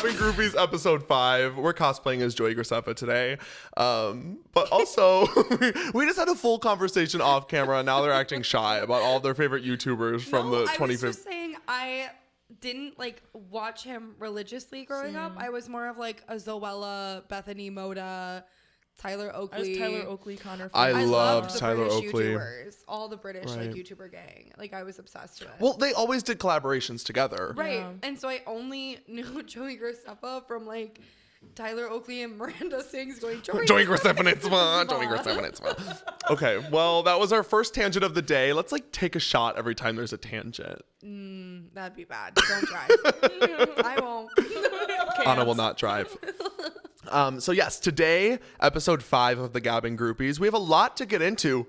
Gabbing Groupies episode 5. We're cosplaying as Joey Graceffa today. But also, we just had a full conversation off camera, and now they're acting shy about all their favorite YouTubers from the 2015. I was just saying I didn't like watch him religiously growing up. I was more of like a Zoella, Bethany Moda, Tyler Oakley. I was Tyler Oakley, Connor. I loved the Tyler British Oakley. YouTubers, all the British like YouTuber gang. Like I was obsessed with. Well, they always did collaborations together. Right. Yeah. And so I only knew Joey Graceffa from like Tyler Oakley and Miranda Sings going, Joey Graceffa, it's fun. Joey Graceffa, it's fun. Okay, well, that was our first tangent of the day. Let's like take a shot every time there's a tangent. That'd be bad. Don't drive. I won't. Anna will not drive. So yes, today, episode 5 of the Gabbing Groupies. We have a lot to get into.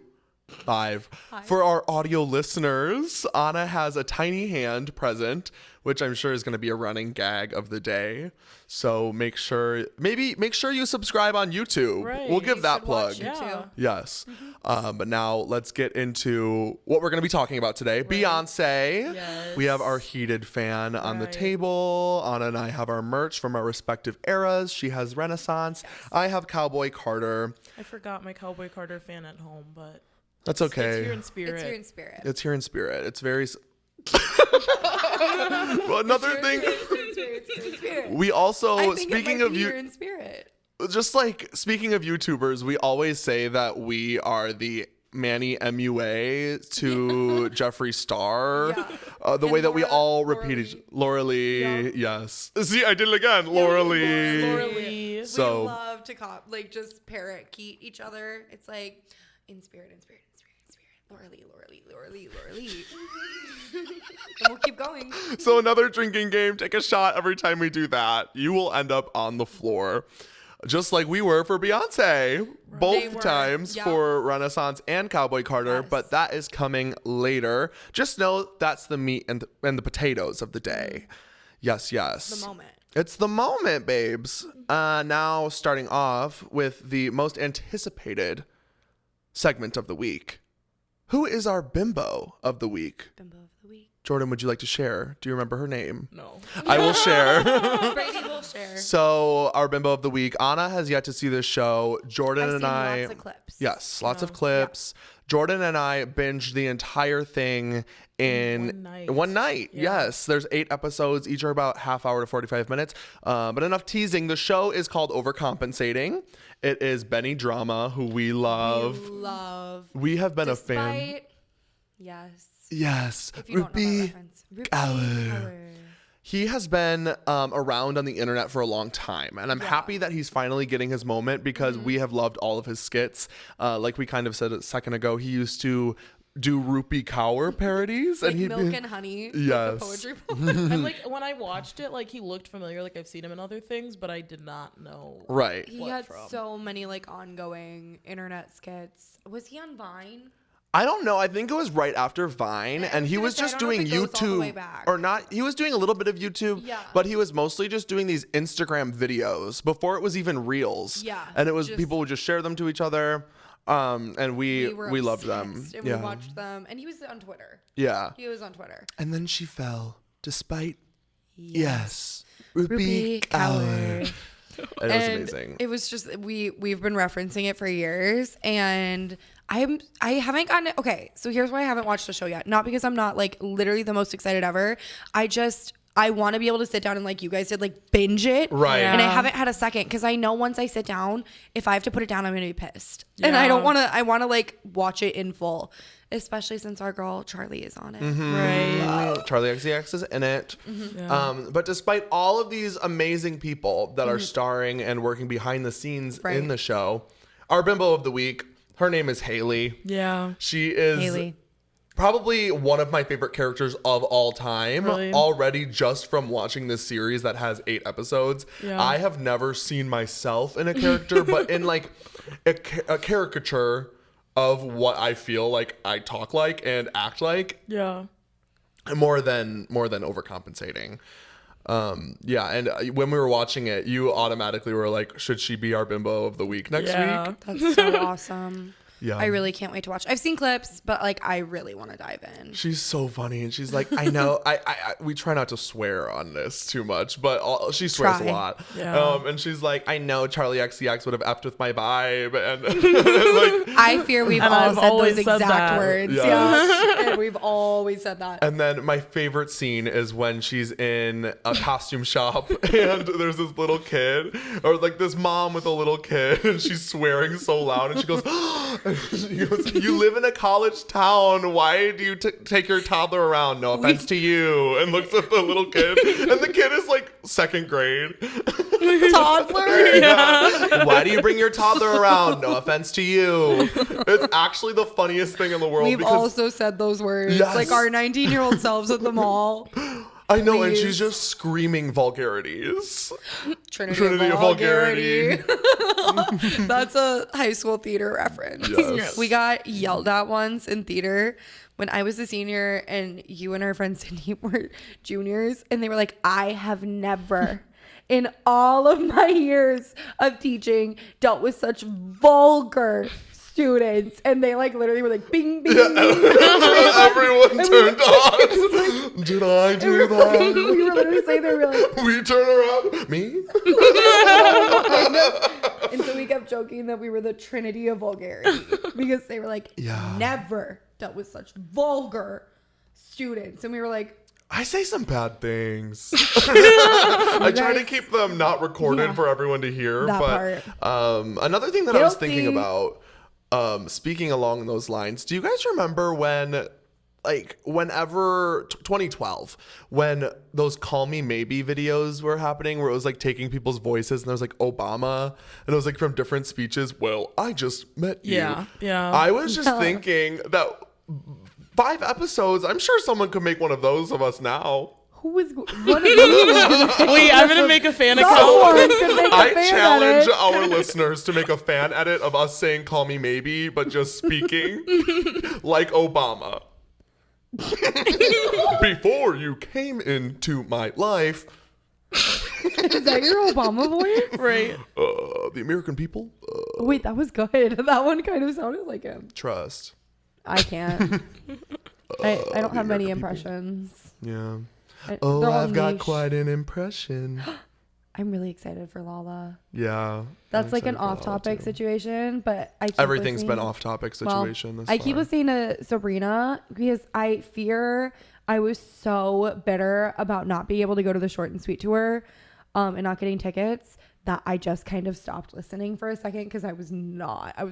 5. For our audio listeners, Anna has a tiny hand present, which I'm sure is going to be a running gag of the day. So make sure you subscribe on YouTube. Right. We'll give You that should watch plug. it too. Yes. But now let's get into what we're going to be talking about today. Beyonce. Yes. We have our heated fan on the table. Anna and I have our merch from our respective eras. She has Renaissance. I have Cowboy Carter. I forgot my Cowboy Carter fan at home, but That's okay. it's here in spirit. It's here in spirit. It's here in spirit. It's very... Well, another thing... We also, speaking of you... in spirit. Just like, speaking of YouTubers, we always say that we are the Manny MUA to Jeffree Star. The way that we all repeated. Laura Lee, yes. See, I did it again. Laura Lee. Laura Lee. So, we love to just parrot-keet each other. It's like, in spirit, in spirit, in spirit, in spirit. Laura Lee, Laura Lee, Laura Lee, Laura Lee. And we'll keep going. so another drinking game. Take a shot every time we do that. You will end up on the floor. Just like we were for Beyonce, both times for Renaissance and Cowboy Carter, but that is coming later. Just know that's the meat and the potatoes of the day. Yes, yes. The moment. It's the moment, babes. Now starting off with the most anticipated segment of the week. Who is our bimbo of the week? Bimbo of the week. Jordan, would you like to share? Do you remember her name? No. I will share. Brady will share. So our bimbo of the week, Anna has yet to see this show. Jordan I've and seen I, lots of clips. yes, lots of clips. Jordan and I binged the entire thing in one night. Yes, there's 8 episodes. Each are about half hour to 45 minutes. But enough teasing. The show is called Overcompensating. It is Benny Drama, who we love. We have been a fan. Yes. Yes. If you don't know that reference. Cowboy. He has been around on the internet for a long time, and I'm happy that he's finally getting his moment because we have loved all of his skits. Like we kind of said a second ago, he used to do Rupee Kaur parodies, Like and he'd Milk and Honey. Yes. Like the poetry poem. And like when I watched it, like he looked familiar, like I've seen him in other things, but I did not know. Right. He had so many like ongoing internet skits. Was he on Vine? I don't know. I think it was right after Vine, and he was just doing YouTube, or not. He was doing a little bit of YouTube, but he was mostly just doing these Instagram videos before it was even Reels. Yeah, and it was people would just share them to each other, and we loved them. And we watched them, and he was on Twitter. Yeah, he was on Twitter. And then she fell, despite Rupee Kaur. It was amazing. It was just we've been referencing it for years, and I haven't gotten it. Okay, so here's why I haven't watched the show yet. Not because I'm not like literally the most excited ever. I want to be able to sit down and like you guys did, like binge it. Right. And I haven't had a second because I know once I sit down, if I have to put it down, I'm going to be pissed. And I don't want to, I want to like watch it in full, especially since our girl Charlie is on it. Right. Charlie XCX is in it. But despite all of these amazing people that are starring and working behind the scenes in the show, our bimbo of the week, her name is Hailee. Yeah. She is probably one of my favorite characters of all time. Already just from watching this series that has 8 episodes. I have never seen myself in a character, but in like a caricature of what I feel like I talk like and act like. Yeah. More than overcompensating. And when we were watching it, you automatically were like, should she be our bimbo of the week next week? That's so awesome. Yeah. I really can't wait to watch. I've seen clips, but like I really want to dive in. She's so funny, and she's like, I know, we try not to swear on this too much, but she swears Try. a lot. Yeah. And she's like, I know Charlie XCX would have effed with my vibe, and like, I fear we've And all I've said always those said exact that. words. Yeah. Yeah. And we've always said that. and then my favorite scene is when she's in a costume shop, and there's this little kid, or like this mom with a little kid, and she's swearing so loud, and she goes, you live in a college town. Why do you take your toddler around? No offense to you. And looks at the little kid, and the kid is like second grade. Toddler? Yeah. Why do you bring your toddler around? No offense to you. It's actually the funniest thing in the world. We've because also said those words. Yes. Like our 19-year-old selves at the mall. I know, and Please. she's just screaming vulgarities. Trinity of vulgarity. That's a high school theater reference. Yes. We got yelled at once in theater when I was a senior and you and our friend Cindy were juniors, and they were like, I have never in all of my years of teaching dealt with such vulgar students. And they like literally were like bing bing, bing. Everyone turned on. Did I do that? We were literally saying they were like, We turn around. Me? and so we kept joking that we were the Trinity of vulgarity because they were like, Yeah. never dealt with such vulgar students. And we were like, I say some bad things. I try to guys- keep them not recorded Yeah. for everyone to hear. That But another thing that I was thinking Guilty. about, speaking along those lines, do you guys remember when, like, whenever 2012, when those Call Me Maybe videos were happening, where it was like taking people's voices and there was like Obama, and it was like from different speeches? Well, I just met you. Yeah. I was just thinking that 5 episodes, I'm sure someone could make one of those of us now. who was one of you? Wait, I'm gonna make a fan Someone account. could make a I fan challenge edit. our listeners to make a fan edit of us saying "Call me maybe," but just speaking like Obama. Before you came into my life, Is that your Obama voice? Right. the American people Wait, that was good. That one kind of sounded like him. trust. I can't. I don't have many American people. impressions. Yeah. They're Oh, all I've got niche. quite an impression. I'm really excited for Lala. Yeah. That's I'm like an excited for Lala, off-topic too. situation, but I keep Everything's been listening- off-topic Well, situation. this I keep far. listening to Sabrina because I fear I was so bitter about not being able to go to the Short and Sweet tour and not getting tickets that I just kind of stopped listening for a second because I was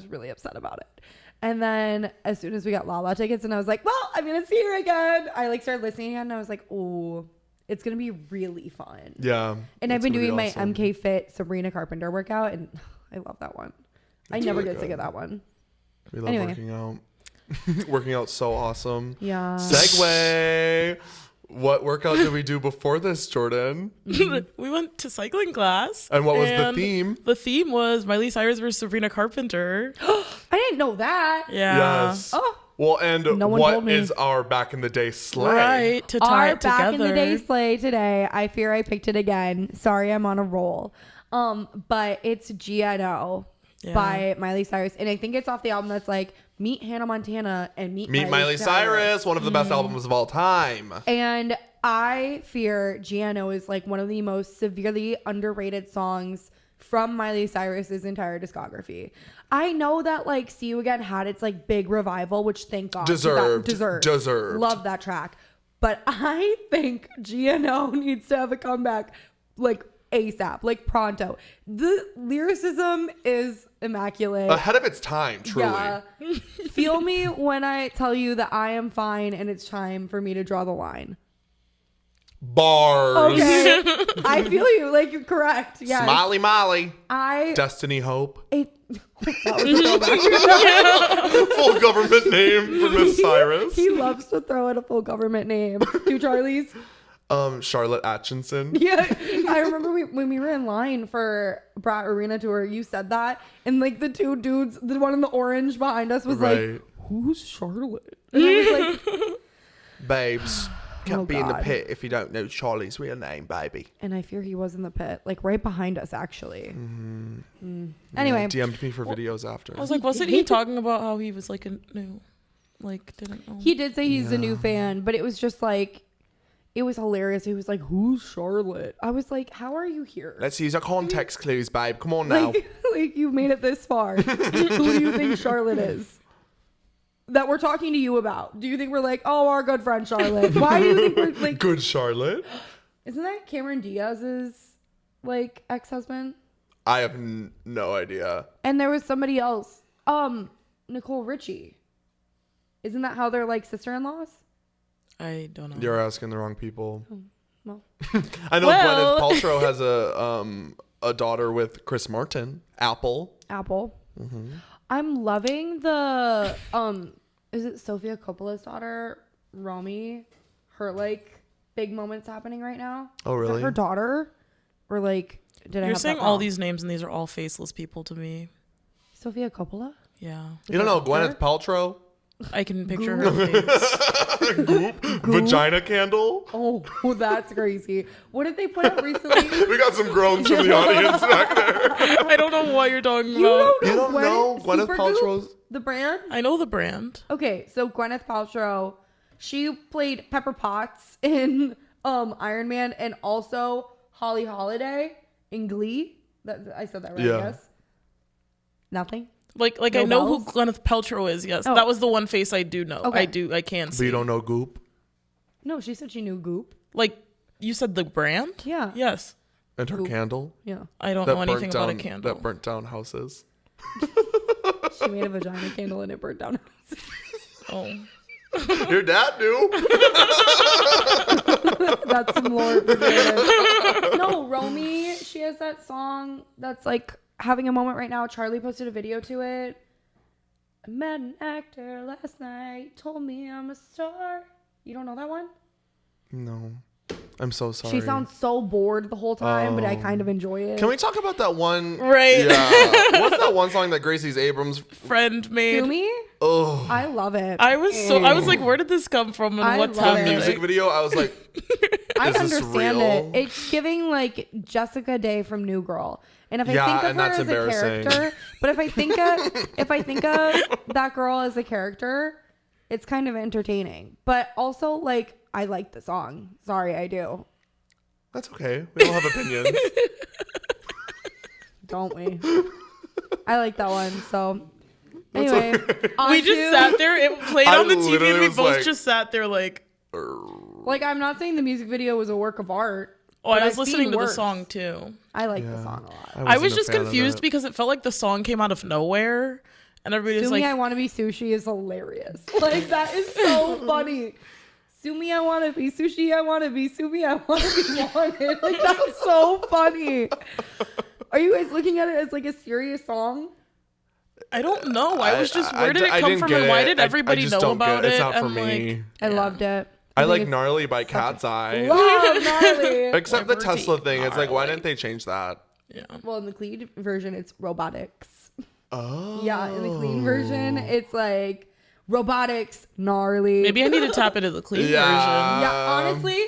really upset about it. And then as soon as we got Lala tickets and I was like, well, I'm going to see her again. I like started listening again and I was like, oh, it's going to be really fun. Yeah. And I've it's been gonna be doing my awesome. MK Fit Sabrina Carpenter workout and I love that one. I It's never really get sick good. of that one. We love Anyway. working out. Working out's so awesome. Yeah. Segue. What workout did we do before this, Jordan? We went to cycling class. And what was the and theme? The theme was Miley Cyrus versus Sabrina Carpenter. I didn't know that. Yeah. Yes. Oh. Well, and No one told what me. is our back in the day sleigh? Right. To tie Our it together. back in the day sleigh today. I fear I picked it again. Sorry, I'm on a roll. But it's GNO Yeah. by Miley Cyrus, and I think it's off the album that's like Meet Hannah Montana and Meet Miley Cyrus, one of the best albums of all time. And I fear GNO is like one of the most severely underrated songs from Miley Cyrus's entire discography. I know that like See You Again had its like big revival, which thank God. 'cause that Deserved. Love that track. But I think GNO needs to have a comeback like ASAP, like pronto. The lyricism is immaculate. Ahead of its time, truly. Yeah. Feel me when I tell you that I am fine and it's time for me to draw the line. Bars. Okay. I feel you. Like, you're correct. Yeah. Smiley Molly. I. Destiny Hope. That was a throwback. Full government name for Miss Cyrus. He loves to throw in a full government name. Two Charlies. Charlotte Atchison. Yeah. I remember when we were in line for Brat Arena Tour, you said that. And like the two dudes, the one in the orange behind us was Right. like, who's Charlotte? And I was like, Babes. Can't be in the God. pit if you don't know Charlie's real name, baby. And I fear he was in the pit, like right behind us, actually. Anyway. Yeah, DM'd me for videos after. I was like, wasn't he talking about how he was like a new, like didn't know? He did say he's a new fan, but it was just like, it was hilarious. He was like, who's Charlotte? I was like, how are you here? Let's use our context clues, babe. Come on now. Like you've made it this far. Who do you think Charlotte is? That we're talking to you about. Do you think we're like, oh, our good friend Charlotte? Why do you think we're like Good Charlotte. Isn't that Cameron Diaz's like ex-husband? I have no idea. And there was somebody else. Nicole Richie. Isn't that how they're like sister-in-laws? I don't know. You're asking the wrong people. Well. I know Gwyneth Paltrow has a daughter with Chris Martin. Apple. Mm-hmm. I'm loving the is it Sofia Coppola's daughter, Romy? Her like big moments happening right now. Oh, really? Is that her daughter? Or like did I You're have saying that all wrong? these names and these are all faceless people to me. Sofia Coppola? Yeah. You don't know Gwyneth Paltrow? I can picture her face. Goop? Vagina candle? Oh, that's crazy. What did they put up recently? We got some groans from the audience back there. I don't know what you're talking You about. don't know Gwyneth Supergoop? Paltrow's? The brand? I know the brand. Okay, so Gwyneth Paltrow, she played Pepper Potts in Iron Man and also Holly Holiday in Glee. I said that right, Yeah. I guess. Nothing? Like No I know bells? who Gwyneth Paltrow is. Yes, Oh. that was the one face I do know. Okay. I can But see. you don't know Goop? No, she said she knew Goop. Like you said, the brand. Yeah. Yes. And her Goop. candle? Yeah. I don't That know anything burnt about down, a candle. That burnt down houses. She made a vagina candle and it burned down. Oh. Your dad knew. That's some lore for days. No, Romy, she has that song that's like having a moment right now. Charlie posted a video to it. I met an actor last night, told me I'm a star. You don't know that one? No. I'm so sorry. She sounds so bored the whole time, but I kind of enjoy it. Can we talk about that one? Right. Yeah. What's that one song that Gracie's Abrams? Friend made. Sue me? Oh. I love it. I was like, where did this come from and I what's love it. happening? Music video. I was like, I is this understand real? it. It's giving like Jessica Day from New Girl. And if I Yeah, think of and her that's as a embarrassing. character, but if I think of that girl as a character, it's kind of entertaining. But also like I like the song. Sorry, I do. that's okay. We all have opinions. Don't we? I like that one. So anyway, We just sat there. It played I on the TV, literally and we was both like- just sat there like. like I'm not saying the music video was a work of art. Oh, I but was I've listening seen to the worse. song too. I like the song a lot. I was wasn't a just fan of confused it. because it felt like the song came out of nowhere, and everybody's Sue me, like, I want to be sushi is hilarious. Like that is so funny. Sue me, I want to be sushi. I want to be sue me. I want to be wanted. Like that's so funny. Are you guys looking at it as like a serious song? I don't know. I was just, where did it I come didn't from, get and why it. did I everybody just know don't get about it? It's not for I'm me. I loved it. I think like it's Gnarly by Cat's Eye. Love Gnarly. Except the Liberty. Tesla thing. It's like, why Gnarly. didn't they change that? Yeah. Well, in the clean version, it's robotics. Oh. Yeah, in the clean version, it's like robotics, gnarly. Maybe I need to tap into the clean Yeah. version. Yeah, honestly,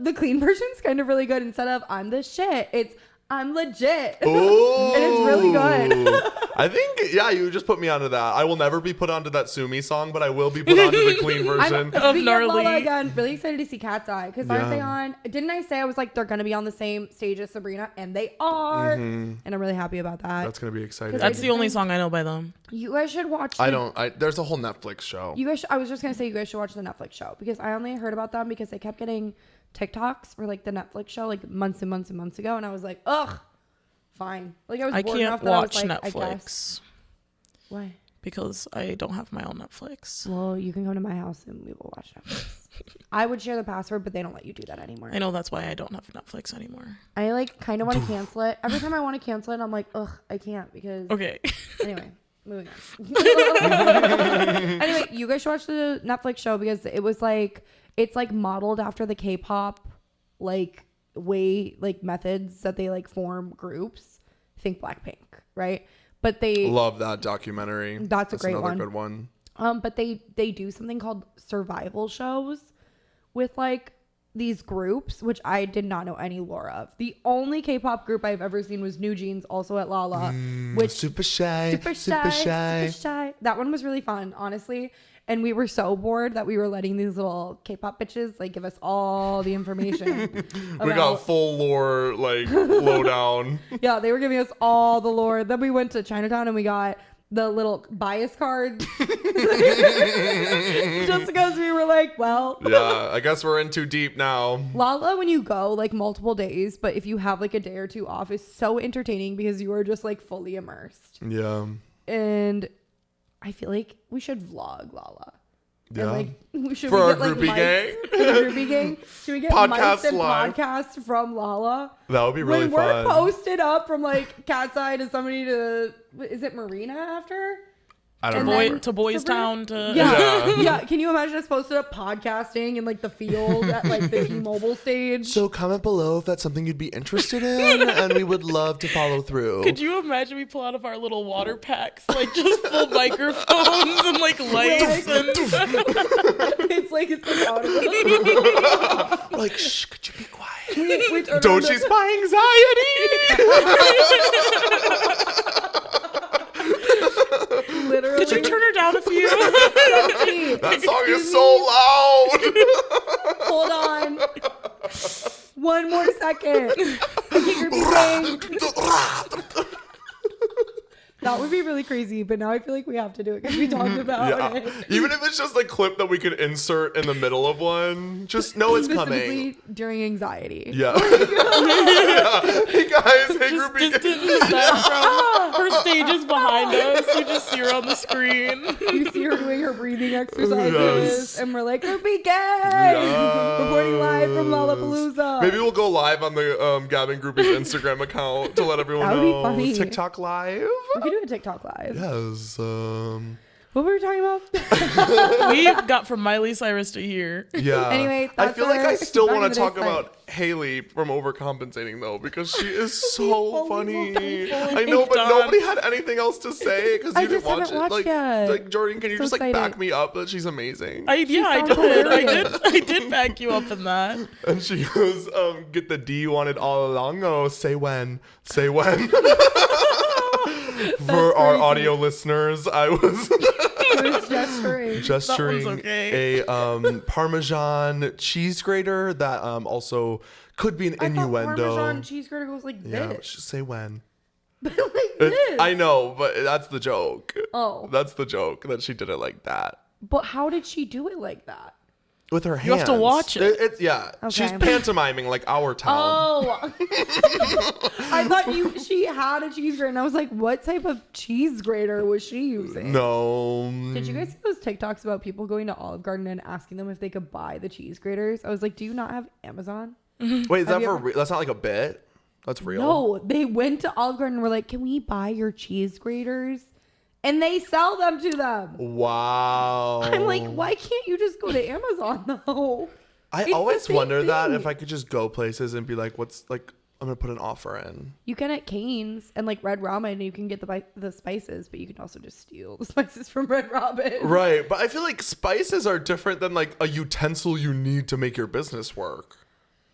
the clean version's kind of really good. Instead of I'm the shit, it's I'm legit. Ooh. And it's really good. I think, yeah, you just put me onto that. I will never be put onto that Sue Me song, but I will be put onto the clean version. Of Speaking Gnarly. Lala again, really excited to see Cat's Eye because aren't Yeah. they on? Didn't I say I was like they're gonna be on the same stage as Sabrina, and they are, and I'm really happy about that. That's going to be exciting. That's the only song I know by them. You guys should watch. There's a whole Netflix show. You guys, I was just gonna say you guys should watch the Netflix show because I only heard about them because they kept getting TikToks for like the Netflix show like months and months and months ago, and I was like, ugh, fine. Like I was I bored can't enough that I watch was like, I Netflix guess. Why? because I don't have my own Netflix. Well, you can come to my house and we will watch Netflix. I would share the password, but they don't let you do that anymore. I know that's why I don't have Netflix anymore. I like kind of want to cancel it. Every time I want to cancel it, I'm like, ugh, I can't because. Okay. Anyway, moving on. Anyway, you guys should watch the Netflix show because it was like it's like modeled after the K-pop like way like methods that they like form groups. Think Blackpink, right? But they Love that documentary. That's a great another one. good one. but they do something called survival shows, with like these groups, which I did not know any lore of. The only K-pop group I've ever seen was New Jeans, also at Lala, which super shy. That one was really fun, honestly. And we were so bored that we were letting these little K-pop bitches like give us all the information. We got full lore, like lowdown. Yeah, they were giving us all the lore. Then we went to Chinatown and we got the little bias cards. Just because we were like, well. Yeah, I guess we're in too deep now. Lala, when you go like multiple days, but if you have like a day or two off, is so entertaining because you are just like fully immersed. Yeah. And I feel like we should vlog Lala. Yeah. And, like, should For we our get, like, groupie gang? For the groupie gang? Should we get Podcast mics and live. podcasts from Lala? That would be really when fun. we're posted up from like Cat's Eye to somebody to, is it Marina after? I don't And know. then- To Boys Town to Yeah. Can you imagine us posted up podcasting in like the field at like the T-Mobile stage? So comment below if that's something you'd be interested in, and we would love to follow through. Could you imagine we pull out of our little water packs, like just full microphones and like lights and It's like out of Like, shh, could you be quiet? we turn Don't around you spy anxiety? literally. Could you turn her down a few? That song is so loud. Hold on. One more second. Okay, groupie gang. That would be really crazy, but now I feel like we have to do it because we talked about it. Even if it's just a clip that we could insert in the middle of one, just know it's coming. Specifically during anxiety. Yeah. Yeah. Hey guys, hey Just groupie. distant in the background. Her stage is behind us. You just see her on the screen. You see her doing her breathing exercises, Yes. and we're like, groupie gang! Yes. Reporting live from Lollapalooza. Maybe we'll go live on the Gavin Groupie's Instagram account to let everyone That would be know. funny. TikTok live. We could do a TikTok live. Yes. What were we talking about? We got from Miley Cyrus to here. Yeah. Anyway, I that's feel like I our still back in want the to talk day about Hailee from overcompensating though, because she is so funny. fully I know, but done. nobody had anything else to say because I you didn't just haven't watch it. watched yet. Like Jordan, can you So just like excited. back me up that she's amazing? I sounds did. hilarious. I did back you up in that. And she goes, get the D you wanted all along. Oh, say when. Say when. For our crazy. audio listeners, I was It was gesturing. gesturing okay. a Parmesan cheese grater that also could be an I thought innuendo. Parmesan cheese grater goes like Yeah, this. just say when. Like this. I know, but that's the joke. Oh. That's the joke that she did it like that. But how did she do it like that? With her hands. You have to watch it. Yeah. Okay. She's pantomiming like our town. Oh. I thought she had a cheese grater, and I was like, what type of cheese grater was she using? No. Did you guys see those TikToks about people going to Olive Garden and asking them if they could buy the cheese graters? I was like, do you not have Amazon? Wait, is that you for ever- real? That's not like a bit? That's real? No, they went to Olive Garden and were like, can we buy your cheese graters? And they sell them to them. Wow. I'm like, why can't you just go to Amazon though? I It's the always same wonder that thing. if I could just go places and be like, what's like, I'm going to put an offer in. You can at Cane's and like Red Robin, you can get the spices, but you can also just steal the spices from Red Robin. Right. But I feel like spices are different than like a utensil you need to make your business work.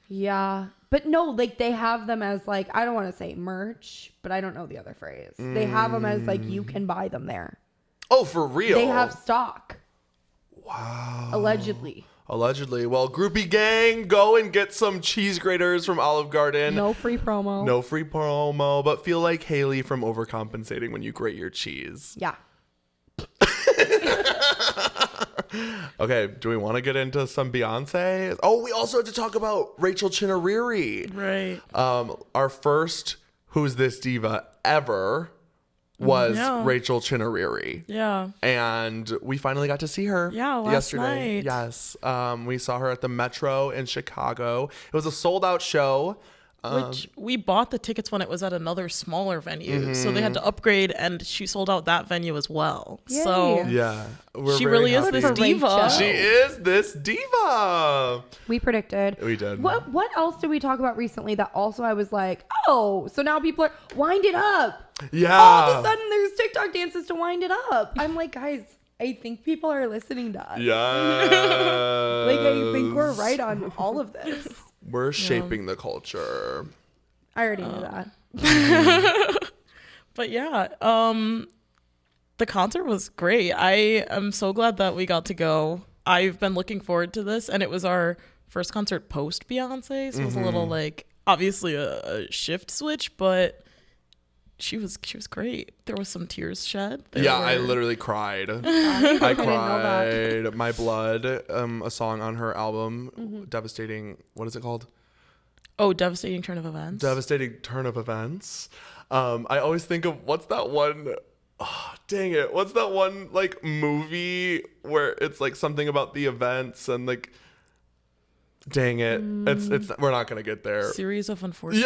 Yeah. But no, like they have them as like, I don't want to say merch, but I don't know the other phrase. They have them as like, you can buy them there. Oh, for real? They have stock. Wow. Allegedly. Allegedly. Well, groupie gang, go and get some cheese graters from Olive Garden. No free promo. No free promo, but feel like Hailee from overcompensating when you grate your cheese. Yeah. Okay, do we want to get into some Beyonce? Oh, we also have to talk about Rachel Chinariri. Right. Our first Who's This Diva ever was Yeah. Rachel Chinariri. Yeah. And we finally got to see her Yeah, last yesterday. night. Yes. We saw her at the Metro in Chicago. It was a sold out show. Which we bought the tickets when it was at another smaller venue. So they had to upgrade, and she sold out that venue as well. Yay. So Yeah. We're she very really is happy. this For diva. Rachel. She is this diva. We predicted. We did. What else did we talk about recently that also I was like, oh, so now people are wind it up. Yeah. All of a sudden there's TikTok dances to wind it up. I'm like, guys, I think people are listening to us. Yeah. Like, I think we're right on all of this. We're shaping the culture. I already knew that. But yeah, the concert was great. I am so glad that we got to go. I've been looking forward to this, and it was our first concert post Beyonce, so it was a little like obviously a shift switch, but she was great. There was some tears shed. I literally cried. I cried. My Blood, a song on her album, Devastating. What is it called? Oh, Devastating Turn of Events. Devastating Turn of Events. I always think of what's that one? Oh, dang it! What's that one like movie where it's like something about the events and like. Dang it! It's we're not gonna get there. Series of unfortunate.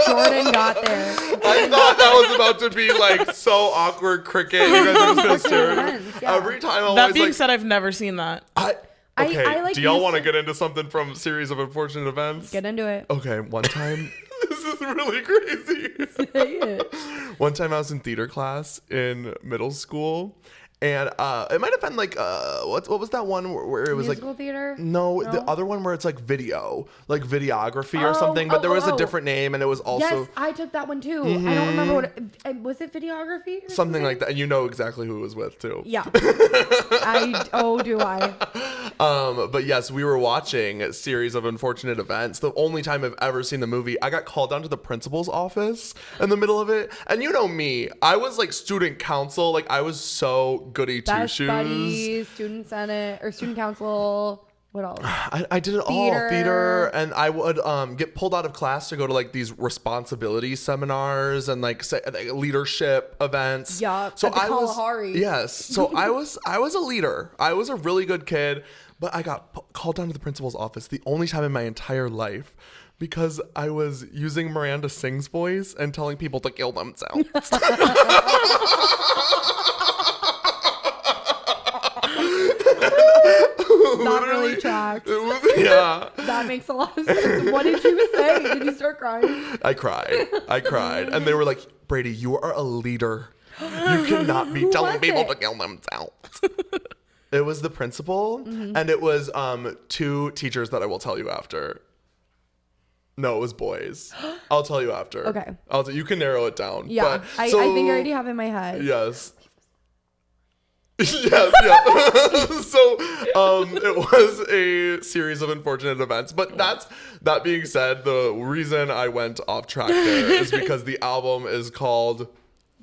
Jordan got there. I thought that was about to be like so awkward cricket. You guys are just gonna stare at me. Yeah. Every time I'm That always being like, said, I've never seen that. okay, I like do y'all used want to to- get into something from Series of Unfortunate Events? Get into it. Okay, one time, this is really crazy. Say it. One time I was in theater class in middle school, and it might have been like what was that one where it was Musical like theater? no, the other one where it's like video, like videography or something, but there was a different name, and it was also Yes, I took that one too. I don't remember what was it videography? Or something like that, and you know exactly who it was with too. Yeah. Do I? But yes, we were watching a Series of Unfortunate Events. The only time I've ever seen the movie, I got called down to the principal's office in the middle of it. And you know me, I was like student council. Like I was so goody two Best shoes. buddies, student senate or student council. What else? I did it Theater. all, theater, and I would get pulled out of class to go to like these responsibility seminars and like leadership events. Yeah, so at the I was Kalahari. yes, so I was a leader. I was a really good kid, but I got called down to the principal's office the only time in my entire life because I was using Miranda Sings' voice and telling people to kill themselves. Not really tracks. Yeah. That makes a lot of sense. What did you say? Did you start crying? I cried. And they were like, Brady, you are a leader. You cannot be telling was people it? to kill themselves. It was the principal, and it was two teachers that I will tell you after. No, it was boys. I'll tell you after. Okay. You can narrow it down. Yeah, But, I think I already have in my head. Yes. Yes, yeah. So it was a series of unfortunate events. But that being said, the reason I went off track there is because the album is called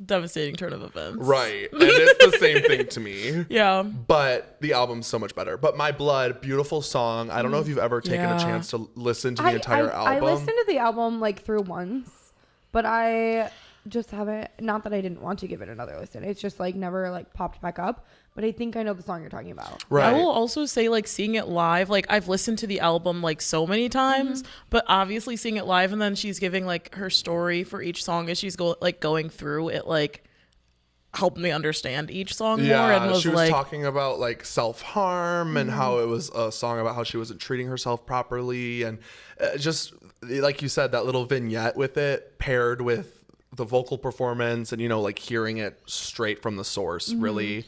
Devastating Turn of Events. Right. And it's the same thing to me. Yeah. But the album's so much better. But My Blood, beautiful song. I don't know if you've ever taken a chance to listen to the entire album. I listened to the album like through once, but I just haven't, not that I didn't want to give it another listen. It's just like never like popped back up. But I think I know the song you're talking about. Right. I will also say, like, seeing it live, like, I've listened to the album like so many times, but obviously seeing it live, and then she's giving like her story for each song as she's going through it, like helped me understand each song more. And was she was like talking about like self-harm and how it was a song about how she wasn't treating herself properly, and just like you said, that little vignette with it paired with the vocal performance and like hearing it straight from the source really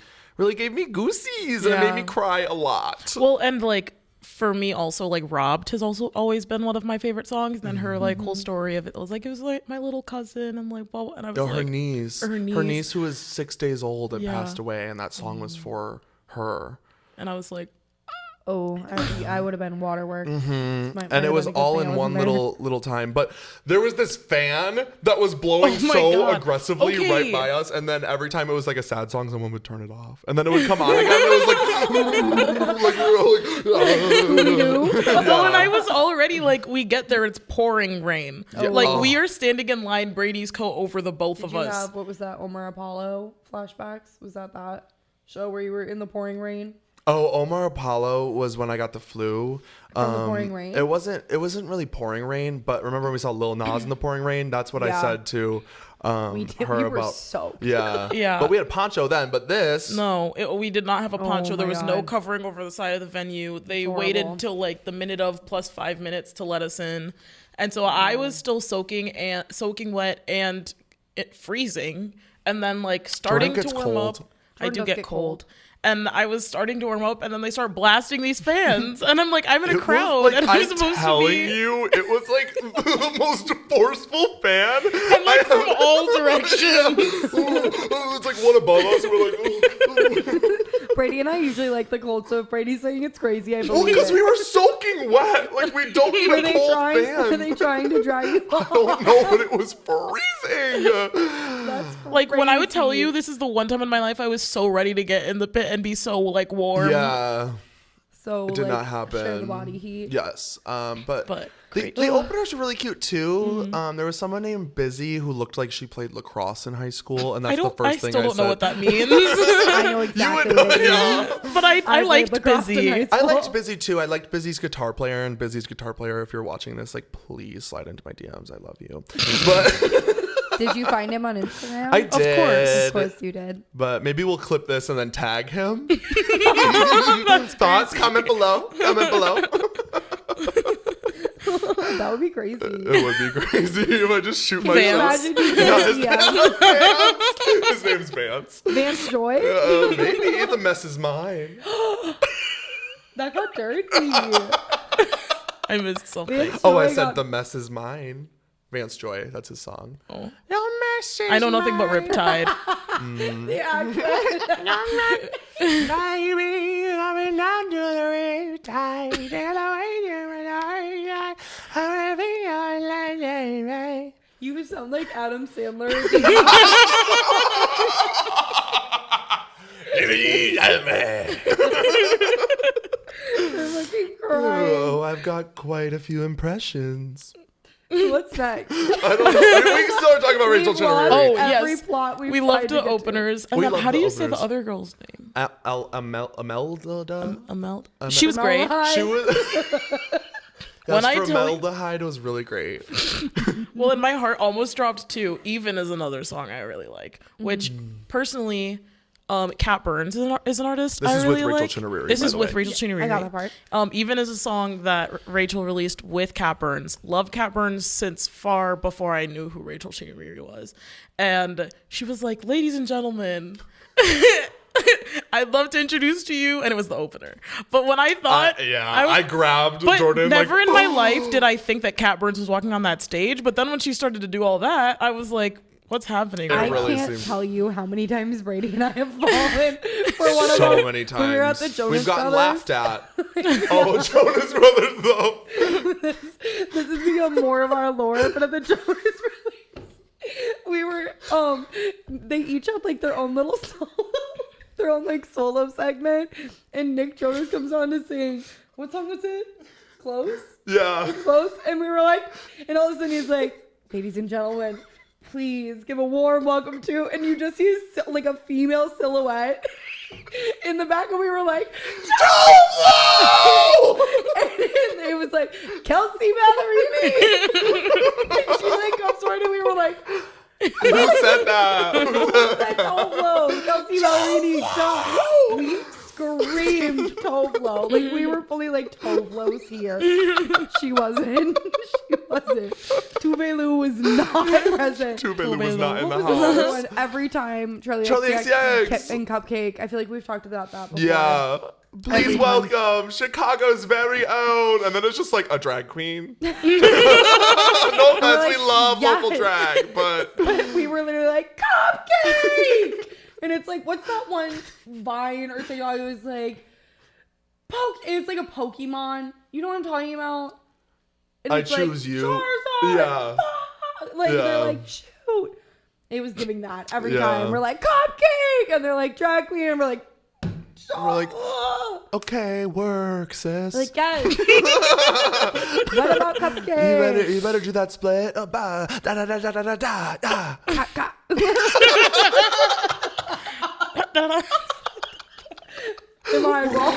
gave me goosies and it made me cry a lot. Well, and like for me also, like Robbed has also always been one of my favorite songs. And then her like whole story of it was like my little cousin and like blah, blah, and I was like her niece who was 6 days old and passed away, and that song was for her. And I was like, Oh, I would have been waterworks. And it was all in one little time. But there was this fan that was blowing Oh my so God. aggressively Okay. right by us, and then every time it was like a sad song, someone would turn it off, and then it would come on again. And it was like, well, and I was already like, we get there, it's pouring rain. Like we are standing in line, Brady's coat over the both of Did you us. have, what was that, Omar Apollo flashbacks? Was that show where you were in the pouring rain? Oh, Omar Apollo was when I got the flu. From the pouring rain? It wasn't really pouring rain, but remember when we saw Lil Nas in the pouring rain? That's what I Yeah. said to We her were about. soaked. Yeah. Yeah. But we had a poncho then, but this. No, we did not have a poncho. Oh there my was no God. covering over the side of the venue. They Horrible. waited till like the minute of plus 5 minutes to let us in. And so I was still soaking wet and it freezing. and then like starting to gets warm cold. up. I Jordan do does get get cold. And I was starting to warm up, and then they start blasting these fans, and I'm like, I'm in a It crowd, was, like, and I'm I'm supposed to telling be you, it was like the most forceful fan. and like from all directions. It's like one above us, and we're like, Brady and I usually like the cold, so if Brady's saying it's crazy, I well, believe because it. we were soaking wet. Like, we don't need Were a they cold trying? Were fan. they trying to dry you I off? don't know, but it was freezing. That's Like when I would tell crazy. you, this is the one time in my life I was so ready to get in the pit and be so like warm. Yeah, So it did like, not happen. share the body heat. Yes, but But the great. openers were really cute too. There was someone named Busy who looked like she played lacrosse in high school, and that's the I first thing still I don't said. know what that means. I know exactly what it is. Yeah. But I played liked lacrosse in high Busy. I school. liked Busy too. I liked Busy's guitar player, and Busy's guitar player, if you're watching this, like, please slide into my DMs. I love you. But Did you find him on Instagram? I did. Of course you did. But maybe we'll clip this and then tag him. Thoughts? Comment below. Comment below. That would be crazy. It would be crazy if I just shoot Vance. myself. Imagine you Yeah, did his name's Vance. Vance Joy? Maybe the mess is mine. That got dirty. I missed something. Vance Oh, I Joy said got- the mess is mine. Vance Joy, that's his song. Oh. Your mess is I know nothing but mine. Riptide. The accent. Baby, coming down to the riptide. You sound like Adam Sandler. I'm fucking crying. Oh, I've got quite a few impressions. What's next? I don't know. We can start talking about Rachel We've lost Chenoweth. Oh, every yes. plot we've We tried loved to the get to. openers. And We then loved how do the you say the openers. other girl's name? Amelda. Amel. She was great. Formaldehyde. She was. When I Yes, tell you- formaldehyde was really great. Well, and my heart almost dropped too. Even is another song I really like, which personally, Cat Burns is an artist This I is with really Rachel like. Chenoweth, This by is the with way. Rachel Chenoweth. I got that part. Even is a song that Rachel released with Cat Burns. Loved Cat Burns since far before I knew who Rachel Chenoweth was, and she was like, "Ladies and gentlemen." I'd love to introduce to you, and it was the opener. But when I thought, I grabbed but Jordan. never like, in my life did I think that Cat Burns was walking on that stage. But then when she started to do all that, I was like, "What's happening?" I really can't seemed- tell you how many times Brady and I have fallen for one of so those. many times. When we were at the Jonas We've gotten Brothers. laughed at. Oh, Jonas Brothers, though. This has become more of our lore, but at the Jonas Brothers, we were they each had like their own little solo, their own like solo segment, and Nick Jonas comes on to sing. What song was it? Close. Yeah. Close. And we were like, and all of a sudden he's like, "Ladies and gentlemen, please give a warm welcome to," and you just see like a female silhouette in the back, and we were like, Oh, and it was like Kelsey Ballerini, and she like comes forward, and we were like, who said that? "That's Tovlo, Kelsey Ballerini, stop!" We screamed Tovlo, like we were fully like, "Tovlo's here." She wasn't. She wasn't. Tuvelu was not present. Tubelu was not in the What was the other house. one? Every time Charlie Charlie XCX XCX. and Cupcake. I feel like we've talked about that before. Yeah. Please Every time. welcome Chicago's very own. And then it's just like a drag queen. No offense, like, we love yes. local drag, but But we were literally like, Cupcake! And it's like, what's that one Vine or thing I was like, it's like a Pokemon. You know what I'm talking about? And I it's like, choose you. Charizard! Yeah. Like, Yeah. they're like, shoot. It was giving that every Yeah. time. We're like, Cupcake! And they're like, drag queen. And we're like, we're like, "Ah." okay, work, sis. Like, yes. What about Cupcake? you better do that split. Da da da da da da da da. Cut, cut. Am I wrong?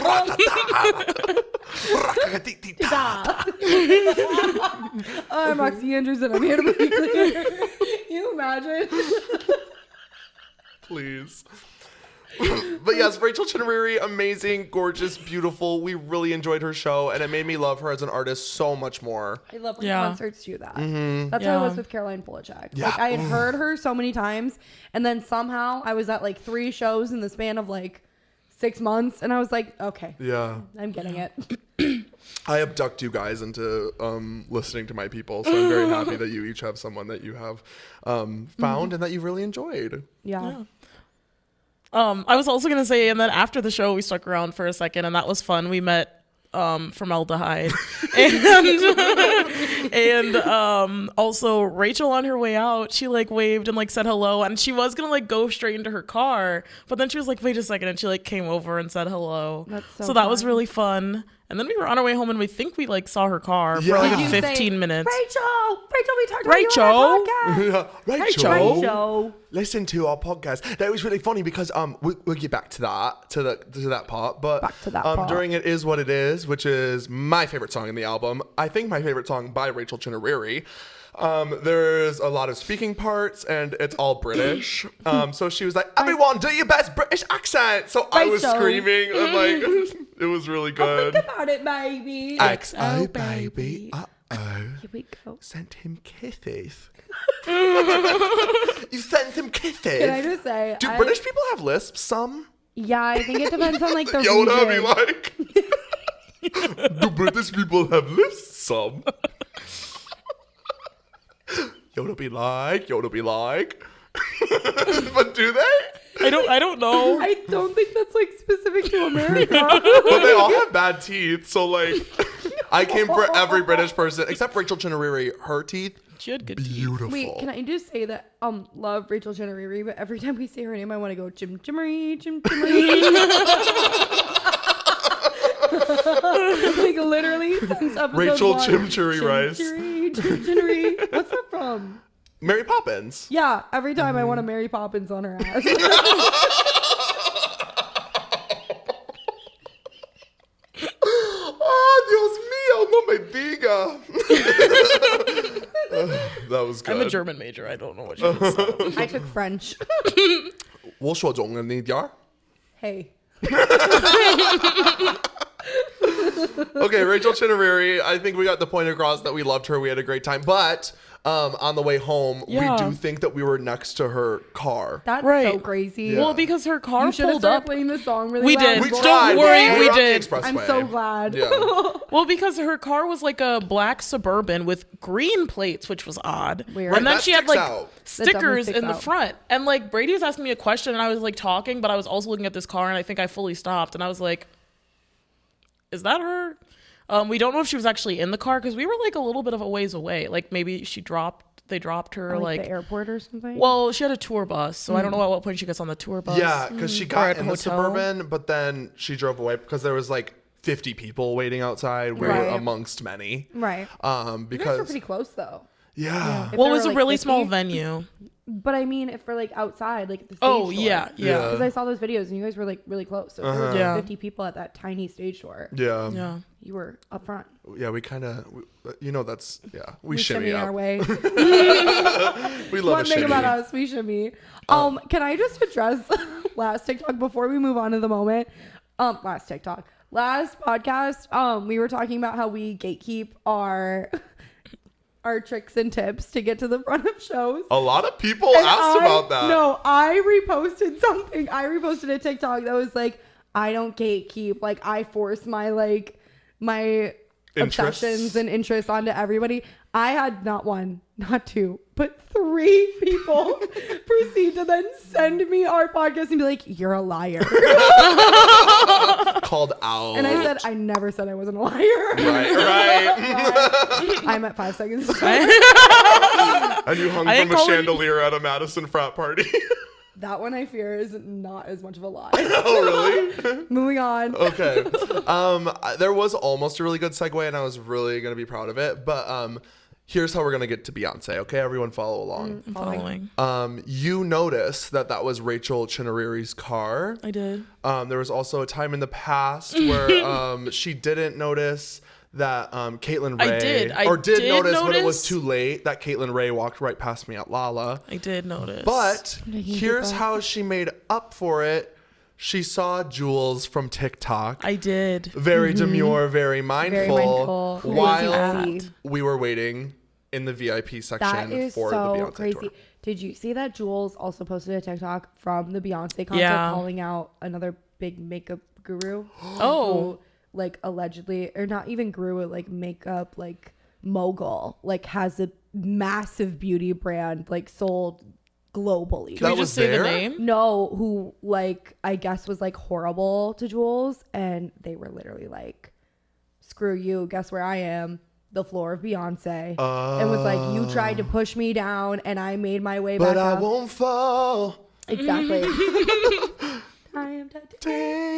I'm Roxy Andrews, and I'm here to be clear. Can you imagine? Please. But yes, Rachel Chinariri, amazing, gorgeous, beautiful. We really enjoyed her show, and it made me love her as an artist so much more. I love when Yeah. concerts do that. Mm-hmm. That's how it was with Caroline Polachek. Yeah. Like I had heard her so many times, and then somehow I was at like 3 shows in the span of like 6 months, and I was like, okay, Yeah. I'm getting it. I abduct you guys into listening to my people, so I'm very happy that you each have someone that you have found and that you really enjoyed. Yeah. I was also gonna say, and then after the show, we stuck around for a second, and that was fun. We met formaldehyde, and also Rachel on her way out, she like waved and like said hello, and she was gonna like go straight into her car, but then she was like, wait a second, and she like came over and said hello. That's so that was really fun. And then we were on our way home, and we think we like saw her car for like Yeah. Did you 15 minutes. Rachel, we talked about you on our podcast. Rachel, listen to our podcast. That was really funny because we'll get back to that part, but Back to that part. during It Is What It Is, which is my favorite song in the album, I think my favorite song by Rachel Chinariri. There's a lot of speaking parts and it's all British. So she was like, everyone do your best British accent. So I was Rachel. screaming and like, it was really good. Think about it, baby. XO baby. Uh-oh. Here we go. Sent him kisses. You sent him kisses. Can I just say, Do British people have lisps? Some? Yeah, I think it depends on like the Yoda be region. like, do British people have lisps? Some. Yoda be like. But do they? I don't know. I don't think that's like specific to America. But they all have bad teeth, so like, I came for every British person except Rachel Chinariri. Her teeth, She had good teeth. beautiful. Wait, can I just say that love Rachel Chinariri, but every time we say her name, I want to go Jim Jimmery. Like literally since episode Rachel 1. Chimchurri Rice. Chimchurri. What's that from? Mary Poppins. Yeah, every time I want to Mary Poppins on her ass. Oh, Dios mío, no me diga. That was good. I'm a German major. I don't know what you mean. I took French. 我说中文一点儿. Hey. Okay, Rachel Chinariri, I think we got the point across that we loved her. We had a great time. But on the way home, Yeah. we do think that we were next to her car. That's Right. so crazy. Yeah. Well, because her car You should have pulled started up. playing the song really We loud. did. We Don't tried. worry, were we on the did. expressway. I'm so glad. Yeah. Well, because her car was like a black Suburban with green plates, which was odd. Weird. And then That she had sticks like out. That definitely stickers sticks in the out. front. And like Brady was asking me a question, and I was like talking, but I was also looking at this car, and I think I fully stopped, and I was like, "Is that her?" We don't know if she was actually in the car because we were like a little bit of a ways away. Like maybe they dropped her Like the airport or something. Well, she had a tour bus, so I don't know at what point she gets on the tour bus. Yeah, because she Or got at in a the hotel. Suburban, but then she drove away because there was like 50 people waiting outside. We were Right. amongst many. right. You guys were Because pretty close though. yeah. If Well, it there was were, a like, really 50? small venue. But I mean, if we're like outside, like at the stage Oh, door. yeah. Because I saw those videos and you guys were like really close. So if there was like Yeah. 50 people at that tiny stage door. Yeah. Yeah. You were up front. Yeah, we kind of, that's, we shimmy shimmy our up. way. We love One a thing shimmy. about us, we shimmy. Can I just address last TikTok before we move on to the moment? Last podcast, we were talking about how we gatekeep our tricks and tips to get to the front of shows. A lot of people And asked about that. No, I reposted something. I reposted a TikTok that was like, I don't gatekeep. Like, I force my Interests. obsessions and interests onto everybody. I had not one, not two, but 3 people proceed to then send me our podcast and be like, you're a liar. Called out. And I said, I never said I wasn't a liar. Right. I'm at 5 seconds. And you hung I from a call it- chandelier at a Madison frat party. That one I fear is not as much of a lie. Oh, really? Moving on. Okay. There was almost a really good segue, and I was really going to be proud of it. But here's how we're going to get to Beyonce. Okay, everyone follow along. I'm following. You noticed that was Rachel Chinariri's car. I did. There was also a time in the past where she didn't notice that Caitlin Ray I did notice when it was notice. too late that Caitlin Ray walked right past me at Lala. I did notice. But you here's get that? how she made up for it she saw Jules from TikTok. I did. Very demure, very mindful. mindful. While Crazy. we were waiting in the VIP That section is for the so Beyonce crazy. tour. Did you see that Jules also posted a TikTok from the Beyonce concert Yeah. calling out another big makeup guru? Oh. Who, like allegedly, or not even guru, like makeup, like mogul, like has a massive beauty brand, like sold globally. Can That we was just say there? the name? No, who like I guess was like horrible to Jules, and they were literally like, "Screw you! Guess where I am? The floor of Beyonce." And was like, "You tried to push me down, and I made my way But back I up." won't fall. Exactly. I am Titanium.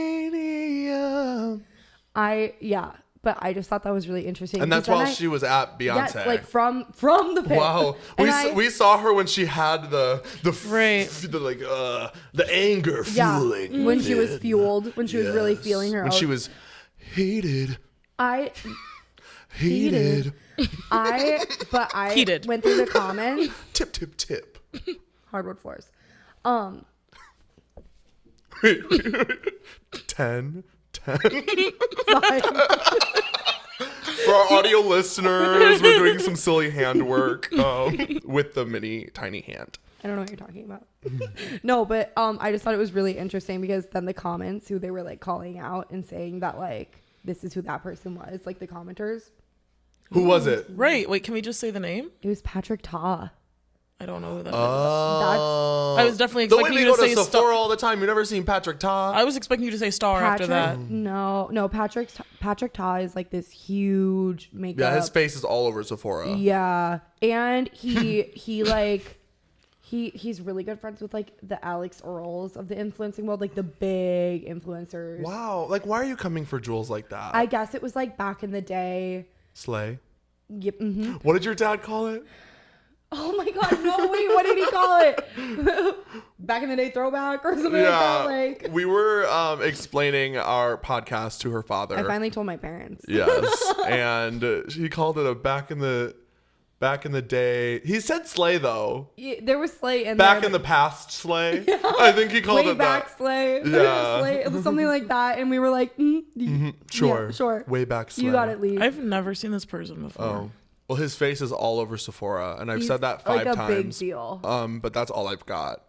but I just thought that was really interesting. And that's while she was at Beyonce. yes, like from the pit. Wow, And we saw her when she had the Right. the anger fueling. when she was fueled, when she was really feeling her when own. she was heated. Heated. I Heated. went through the comments. Tip. Hardwood floors. 10. Fine. For our audio listeners, we're doing some silly handwork with the mini tiny hand. I don't know what you're talking about. No, but I just thought it was really interesting because then the comments who they were like calling out and saying that like this is who that person was, like the commenters. Who was it? Right. Wait, can we just say the name? It was Patrick Ta. I don't know who that is. Oh. I was definitely the way expecting we you go to to say Sephora Star. all the time. You never seen Patrick Ta? I was expecting you to say Star after that. No, Patrick Ta is like this huge makeup. Yeah, his face is all over Sephora. Yeah, and he's really good friends with like the Alex Earls of the influencing world, like the big influencers. Wow. Like, why are you coming for Jules like that? I guess it was like back in the day. Slay. Yep. Mm-hmm. What did your dad call it? Oh my God! No, wait. What did he call it? Back in the day, throwback or something like that. Like we were explaining our podcast to her father. I finally told my parents. Yes, and he called it a back in the day. He said slay though. Yeah, there was Slay in Back there, in the but- past slay. I think he called way it back that. Slay. Yeah. Slay. It was something like that, and we were like, Sure. yeah, sure. Way back slay. You got it, Lee. I've never seen this person before. Oh. Well, his face is all over Sephora, and I've He's said that 5 like a times. big deal. But that's all I've got.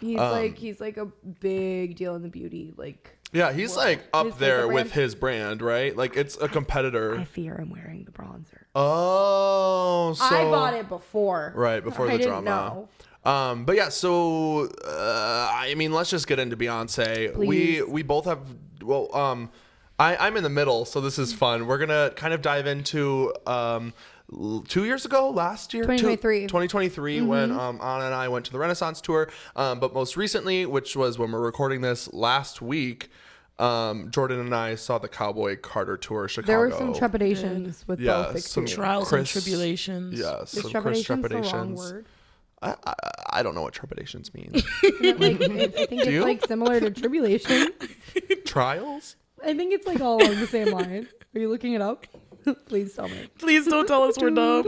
He's like a big deal in the beauty. Like Yeah, he's like up His there makeup with brand? his brand, right? Like it's a competitor. I fear I'm wearing the bronzer. Oh, so I bought it before. right before I the didn't drama. know. But yeah, so I mean, let's just get into Beyonce. Please. We both have I'm in the middle, so this is fun. We're gonna kind of dive into 2 years ago, last year, 2023, when Anna and I went to the Renaissance tour. But most recently, which was when we're recording this last week, Jordan and I saw the Cowboy Carter tour, Chicago. There were some trepidations with Yeah, both some experiences. Trials Chris- and tribulations. Yes, Is some Chris trepidations the wrong trepidations. word? I don't know what trepidations mean. Like, I think you? it's like similar to tribulation. Trials? I think it's like all along the same line. Are you looking it up? Please tell me. Please don't tell us we're dumb.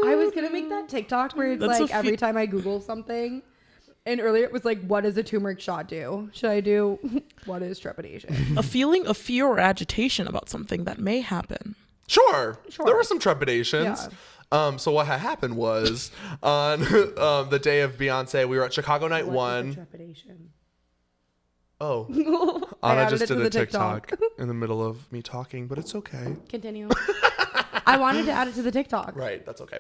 I was gonna make that TikTok where it's That's like a every time I Google something, and earlier it was like, "What does a turmeric shot do?" Should I do what is trepidation? A feeling of fear or agitation about something that may happen. Sure. Sure. There were some trepidations. So what had happened was on the day of Beyonce, we were at Chicago Night What is a 1. trepidation? Oh, I Anna added just it to did the a TikTok in the middle of me talking, but it's okay. Continue. I wanted to add it to the TikTok. Right, that's okay.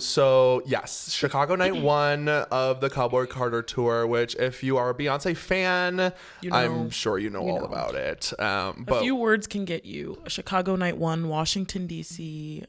So yes, Chicago Night 1 of the Cowboy Carter tour, which if you are a Beyonce fan, You know. I'm sure you know all know. about it. A But few words can get you. Chicago Night 1, Washington, D.C.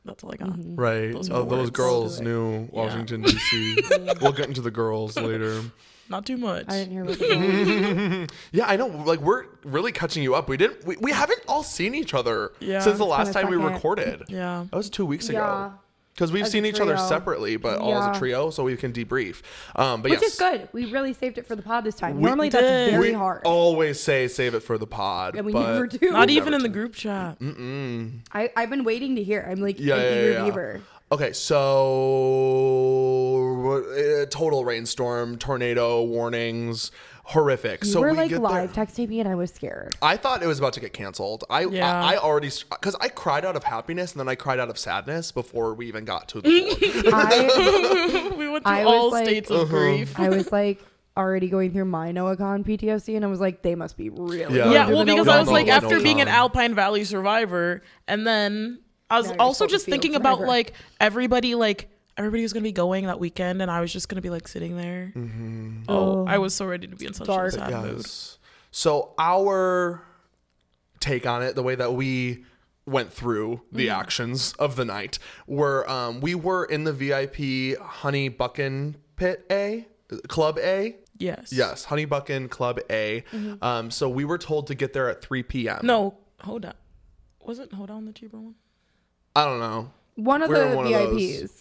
That's all I got. right, Those those words. girls Do it. knew Washington D.C. We'll get into the girls later. Not too much. I didn't hear what the Yeah, I know. Like we're really catching you up. We haven't all seen each other Yeah. since the It's last been a time we second. recorded. Yeah. That was 2 weeks Yeah. ago. Because we've As a seen each other trio. separately, but all as Yeah. a trio, so we can debrief. But Which yes, is good. We really saved it for the pod this time. We Normally did. that's very we hard. always say save it for the pod, And we but never do. Not We even never in the do. group chat. I've been waiting to hear. I'm like Yeah, an yeah, eager yeah. beaver. Okay, so total rainstorm, tornado warnings, horrific. You So were we like get live there. texting me, and I was scared. I thought it was about to get canceled. I already, because I cried out of happiness and then I cried out of sadness before we even got to the floor. We went I through all was like- states of grief. I was like already going through my NoahCon PTSD, and I was like, they must be really. Yeah. going Yeah, through well, the because Noah I was Con like, no, after no being an time. Alpine Valley survivor, and then I was Now you're also Soldier just Field thinking about survivor. like everybody was gonna be going that weekend, and I was just gonna be like sitting there. Oh, I was so ready to be in such Dark. a sad mood. Yes. So our take on it, the way that we went through the actions of the night, were we were in the VIP Honey Buckin Pit A, Club A. Yes, Honey Buckin Club A. So we were told to get there at 3 p.m. No, hold on. Wasn't Hold On the cheaper one? I don't know. One of We're the in one of those. VIPs.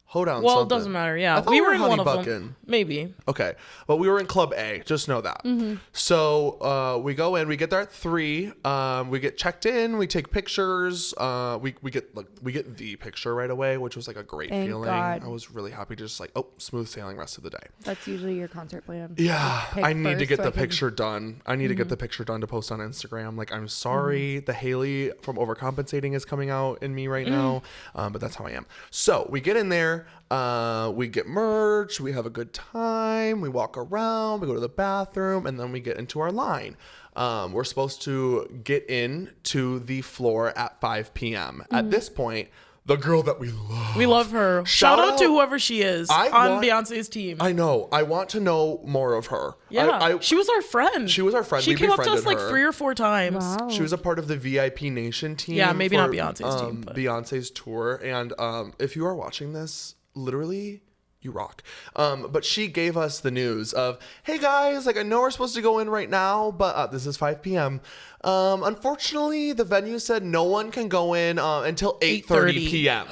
Hold on. Well, something. it doesn't matter. I Yeah, thought we were in Honey one of Buckin. them. Maybe. Okay, but we were in Club A. Just know that. So we go in. We get there at 3. We get checked in. We take pictures. We get the picture right away, which was like a great Thank feeling. God. I was really happy. Just like, oh, smooth sailing rest of the day. That's usually your concert plan. Yeah, Pick I need to first get so the I can- picture done. I need to get the picture done to post on Instagram. Like, I'm sorry, the Hailee from Overcompensating is coming out in me right now, but that's how I am. So we get in there, we get merch, we have a good time, we walk around, we go to the bathroom, and then we get into our line. We're supposed to get in to the floor at 5 p.m. At this point, the girl that we love. We love her. Shout out to whoever she is I on want- Beyonce's team. I know. I want to know more of her. Yeah, she was our friend. She was our friend. She We came up to us befriended like her. 3 or 4 times. Wow. She was a part of the VIP Nation team. Yeah, maybe not for, Beyonce's team, but- Beyonce's tour. And if you are watching this, literally, you rock. But she gave us the news of, hey guys, like I know we're supposed to go in right now, but this is 5 p.m. Unfortunately, the venue said no one can go in until 8:30 p.m.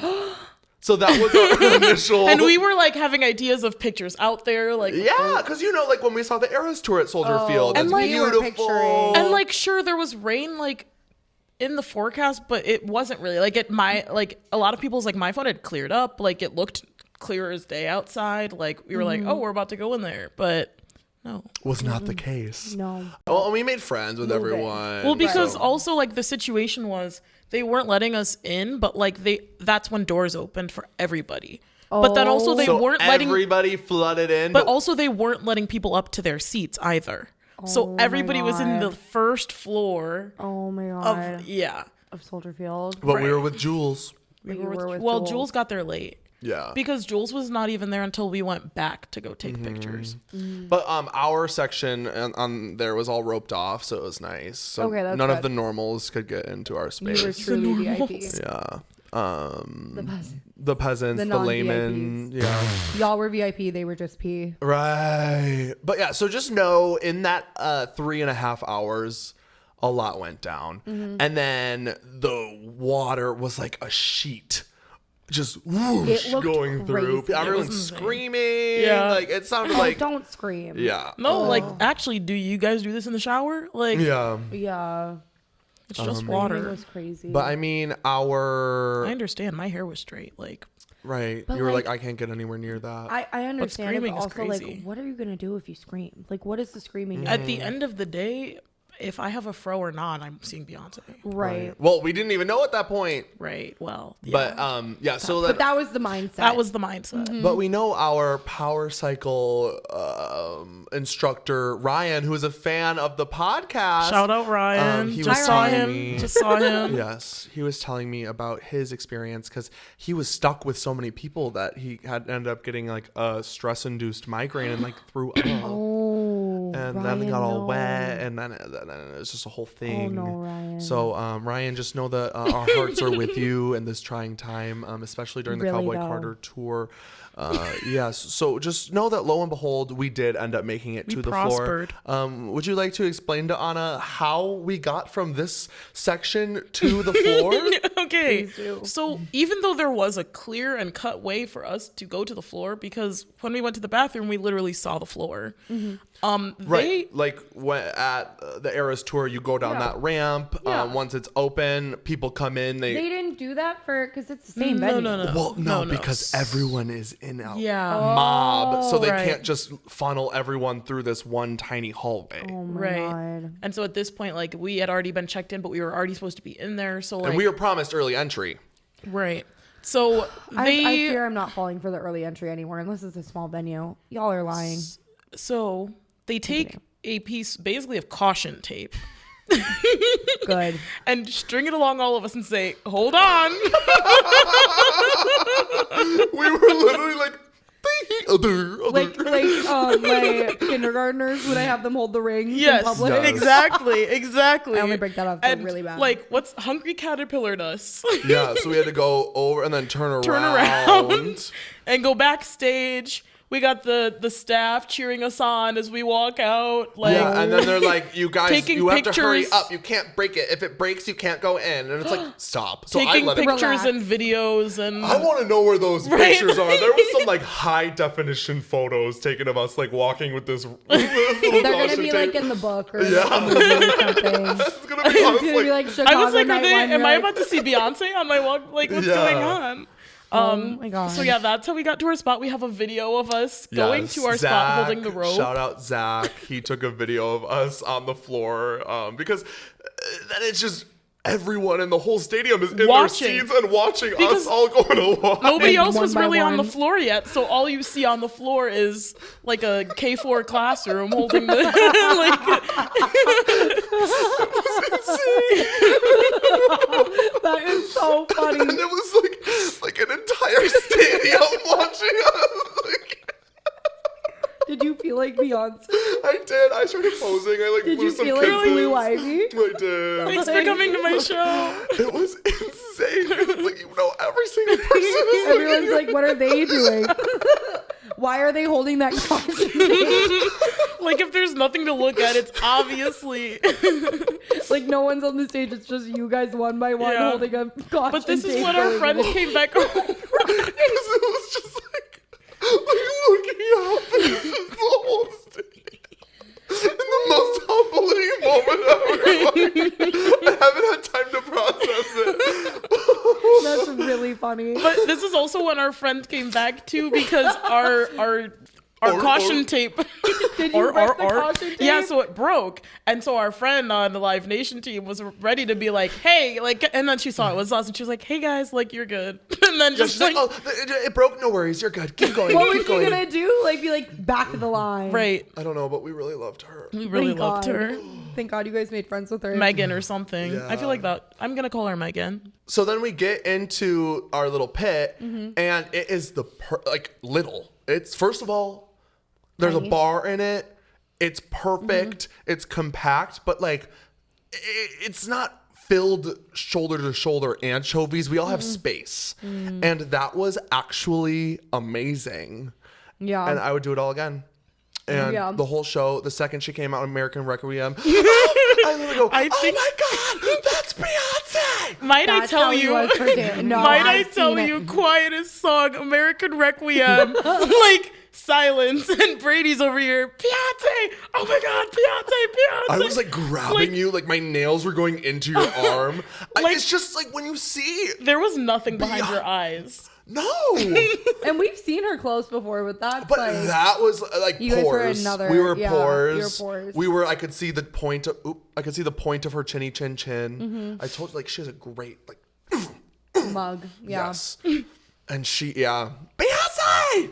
So that was our initial. And we were like having ideas of pictures out there, like Yeah, because like when we saw the Eras tour at Soldier Field, and it's like you were beautiful. picturing- and like sure there was rain like in the forecast, but it wasn't really like a lot of people's like my phone had cleared up, like it looked clear as day outside. Like we were like, oh, we're about to go in there, but no. Was not the case. No. Well, and we made friends with Little bit. everyone. Well, because so- also like the situation was they weren't letting us in, but like that's when doors opened for everybody. But then also they So weren't letting everybody flooded in. but also they weren't letting people up to their seats either. So Oh my everybody was in the God. first floor Oh my god. of yeah. Of Soldier Field. but we right. were with Jules. But you We were were with well, Jules. Jules got there late. Yeah. Because Jules was not even there until we went back to go take pictures. But our section on there was all roped off, so it was nice. So Okay, that's none of good. the normals could get into our You were space. truly normals. VIP. Yeah. The peasants. The peasants, The the laymen. non-VIPs. Yeah. Y'all were VIP. They were just P. Right. But yeah, so just know in that 3.5 hours, a lot went down. And then the water was like a sheet. Just whoosh It looked going through. crazy. Everyone's It was insane. screaming. Yeah. Like it sounded Oh, like don't scream. yeah. No, like actually, do you guys do this in the shower? Like Yeah. Yeah. it's just Screaming water. was crazy. But I mean I our understand. My hair was straight. Like right. But, You were like, like, I can't get anywhere near that. I understand it, but screaming is also crazy. like, what are you gonna do if you scream? Like, what is the screaming? at the end of the day, if I have a fro or not, I'm seeing Beyonce. Right. Well, we didn't even know at that point. Right. Well, yeah. But yeah, so But that was the mindset. that was the mindset. but we know our power cycle instructor Ryan, who is a fan of the podcast. Shout out Ryan. he Just was saw telling him. me- Just saw him. Yes, he was telling me about his experience because he was stuck with so many people that he had ended up getting like a stress-induced migraine and like threw up. Oh. And then Ryan, it got all no. wet, and then it was just a whole thing. Oh no, Ryan. So, Ryan, just know that our hearts are with you in this trying time, especially during the Really, Cowboy though. Carter tour. Yes. So just know that lo and behold, we did end up making it We to the prospered. floor. Would you like to explain to Anna how we got from this section to the floor? Okay. Please do. So even though there was a clear and cut way for us to go to the floor, because when we went to the bathroom, we literally saw the floor. Right, like at the Eras tour, you go down that ramp. Yeah. Once it's open, people come in. They didn't do that because it's the same venue. No. Well, no, because everyone is in a Yeah. mob, so they Right. can't just funnel everyone through this one tiny hallway. Oh my Right. God. And so at this point, like, we had already been checked in, but we were already supposed to be in there. So like, And we were promised early entry. right. So I they fear I'm not falling for the early entry anymore unless it's a small venue. Y'all are lying. so they take a piece basically of caution tape Good. and string it along all of us and say, "Hold on." We were literally like, Like my kindergartners when I have them hold the rings Yes, in public. Yes. exactly. I only break that up And really bad. like, what's Hungry Caterpillared us? yeah. So we had to go over and then turn around and go backstage. We got the staff cheering us on as we walk out. Like, yeah, and then they're like, "You guys, Taking you have to hurry pictures. up. You can't break it. If it breaks, you can't go in." And it's like, stop. So taking I let it. pictures Relax. and videos and I want to know where those Right. pictures are. There was some like high definition photos taken of us like walking with this. They're gonna be like in the book or a movie or something. It's gonna be It's gonna be like Chicago I was like, Night One. am You're I like, about to see Beyonce on my walk? Like, what's Yeah. going on? Oh my God. So yeah, that's how we got to our spot. We have a video of us going to our spot holding the rope. Shout out Zach. He took a video of us on the floor because then it's just everyone in the whole stadium is in Watching. their seats and watching Because us all going along. Nobody else One was by really on the one. floor yet, so all you see on the floor is like a K4 classroom holding the that is so funny. And it was like an entire stadium watching us. Like, Did you feel like Beyonce? I did. I started posing. I like Did blew you some feel like kisses. Blue Ivy? I did. Thanks for coming to my show. It was insane. It's like, you know, every single person is Everyone's like, what are they doing? Why are they holding that caution tape? Like, if there's nothing to look at, it's obviously. Like no one's on the stage. It's just you guys one by one Yeah. holding a caution But this is tape when our going. friend came back home. it was just like looking up and just the whole stadium. In the most humbling moment ever. I haven't had time to process it. That's really funny. But this is also when our friend came back too, because our caution tape. Did you break the caution tape? Yeah, so it broke, and so our friend on the Live Nation team was ready to be like, "Hey," like, and then she saw it was us, and she was like, "Hey guys, like, you're good," and then Just just like, like, oh, it broke. No worries. You're good. Keep going. What keep was going. she gonna do? Like be like back of the line. right, I don't know, but we really loved her. we really Thank loved God. her, Thank God you guys made friends with her. Megan or something. I Yeah. feel like that. I'm gonna call her Megan. So then we get into our little pit, Mm-hmm. and it is the little. It's first of all, there's a bar in it. It's perfect. Mm-hmm. It's compact, but like, it's not filled shoulder to shoulder anchovies. We all have space, and that was actually amazing. Yeah. And I would do it all again. And Yeah. the whole show, the second she came out, American Requiem, I literally go, I think- oh my God, that's Beyonce. Might I That's tell how he you? was for Dan. No, might I I've tell seen you? it. Quietest song, American Requiem. Like silence, and Brady's over here. Beyonce! Oh my God, Beyonce! I was like grabbing you, like my nails were going into your arm. Like- It's just like when you see, There was nothing behind your eyes. no, And we've seen her close before, but that's but like that was like You guys were pores. another- we were yeah, pores. you were pores. We were. I could see the point of. I could see the point of her chinny chin chin. Mm-hmm. I told you, like she has a great like. mug. Yeah. Yes. And she, Beyonce.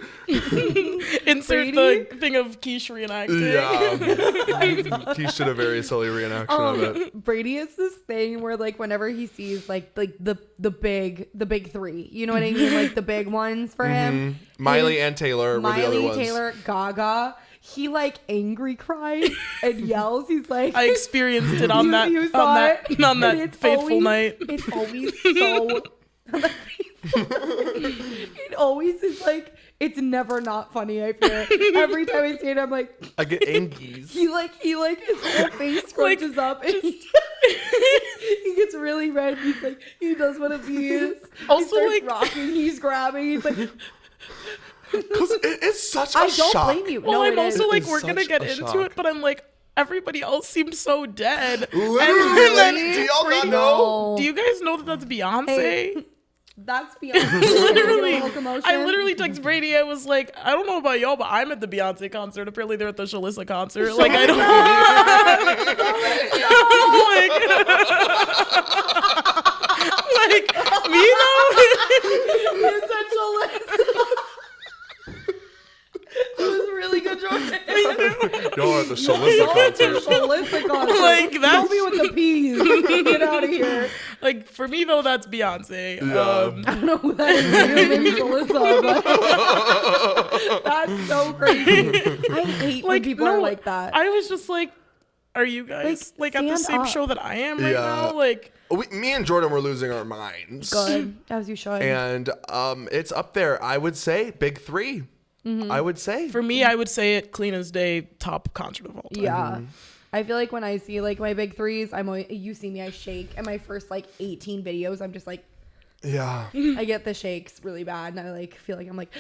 Insert Brady? the thing of Quiche reenacting. Yeah. He should have very silly reenaction of it. Brady has this thing where like whenever he sees like the big three, you know what I mean? Like the big ones for him. Miley His- and Taylor were the other Miley, ones. Taylor, Gaga. He like angry cries and yells. He's like I experienced it on You- that you on saw that it? on that And it's faithful always- night. It's always so. It always is like it's never not funny. I feel every time I see it, I'm like I get angies. he like his whole face scrunches up and he gets really red. He's like he does what it is. Also, he starts like- rocking. He's grabbing. He's like. Because it is such a I don't shock. blame you. Well, No, I'm it also is. like, It we're is gonna such get a into shock. it, but I'm like, everybody else seems so dead. Literally. Do y'all not know? No. Do you guys know that that's Beyonce? Hey, that's Beyonce. Literally, Locomotion. I literally texted Brady. I was like, I don't know about y'all, but I'm at the Beyonce concert. Apparently, they're at the Shalissa concert. Like, I don't. like me though. You're such a list. It was really good, Jordan. Y'all at the Shalissa concert. Shalissa concert. Like, that's- Don't be with the peas. Get out of here. Like for me though, that's Beyonce. Yeah. I don't know who that is. Maybe Shalissa, but that's so crazy. I hate when people are like that. I was just like, are you guys like at the stand same up. show that I am right Yeah. now? Like, Me and Jordan were losing our minds. Good, as you should. And it's up there. I would say big three. I would say. for me, I would say it clean as day, top concert of all time. Yeah. I feel like when I see like my big threes, I'm always, you see me, I shake. And my first like 18 videos, I'm just like, Yeah. I get the shakes really bad. And I like feel like I'm like,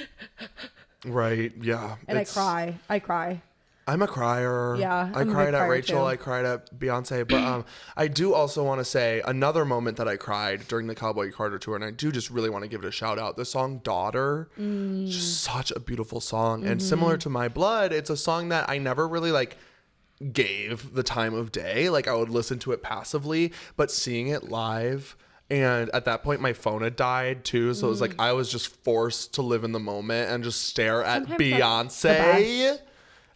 Right. Yeah. and I cry. I'm a crier. Yeah, I I'm a cried big at crier, Rachel. too. I cried at Beyonce. But I do also want to say another moment that I cried during the Cowboy Carter tour, and I do just really want to give it a shout out. The song "Daughter," just such a beautiful song, and similar to "My Blood," it's a song that I never really like gave the time of day. Like I would listen to it passively, but seeing it live. And at that point, my phone had died too. So it was like I was just forced to live in the moment and just stare at Sometimes that's the Beyonce. best.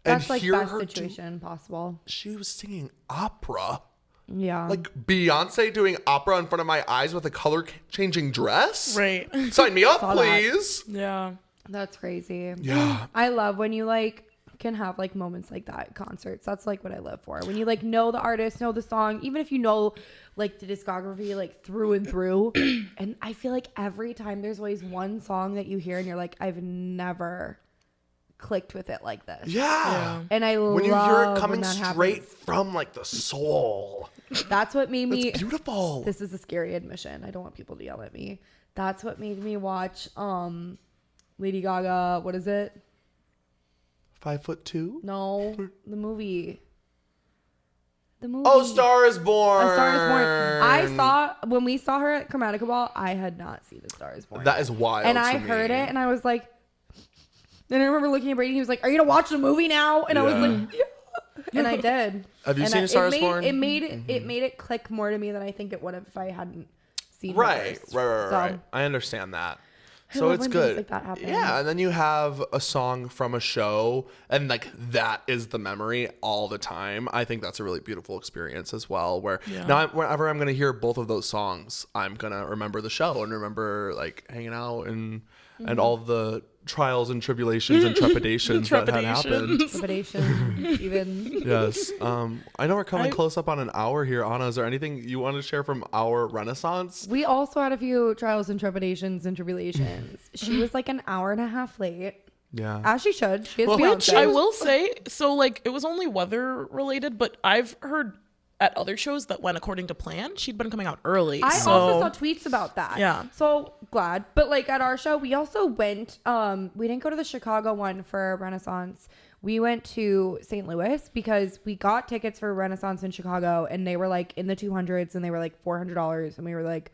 That's And like hear best her situation possible. she was singing opera. Yeah. Like Beyonce doing opera in front of my eyes with a color changing dress. Right. Sign me up, Saw that. please. Yeah. That's crazy. Yeah. I love when you like can have like moments like that at concerts. That's like what I live for. When you like know the artist, know the song, even if you know like the discography like through and through. And I feel like every time there's always one song that you hear and you're like, I've never clicked with it like this. Yeah. And I love When you hear it coming when that straight happens. from like the soul. That's what made me It's beautiful. This is a scary admission. I don't want people to yell at me. That's what made me watch Lady Gaga, what is it? 5'2"? No, the movie. The movie. Oh, Star is Born. A Star is Born. I saw when we saw her at Chromatica Ball, I had not seen A Star is Born. That is wild. and to I me. heard it and I was like, and I remember looking at Brady, he was like, "Are you gonna watch the movie now?" And I was Yeah. like, "Yeah." And I did. Have you And seen A Star is it made, Born? It made it click more to me than I think it would have if I hadn't seen it Right, first. right. So, I understand that. I So love it's when good. things like that happen. Yeah, and then you have a song from a show, and like that is the memory all the time. I think that's a really beautiful experience as well. Where now, whenever I'm gonna hear both of those songs, I'm gonna remember the show and remember like hanging out and all the trials and tribulations and trepidations that had happened. Trepidation, even. Yes. I know we're coming close up on an hour here. Anna, is there anything you want to share from our Renaissance? We also had a few trials and trepidations and tribulations. She was like an hour and a half late, Yeah. as she should. She is Well, Which Beyonce. I will say, so like it was only weather related, but I've heard at other shows that went according to plan. She'd been coming out early. I so also saw tweets about that. Yeah. So glad. But like at our show, we also went, we didn't go to the Chicago one for Renaissance. We went to St. Louis because we got tickets for Renaissance in Chicago and they were like in the 200s and they were like $400. And we were like,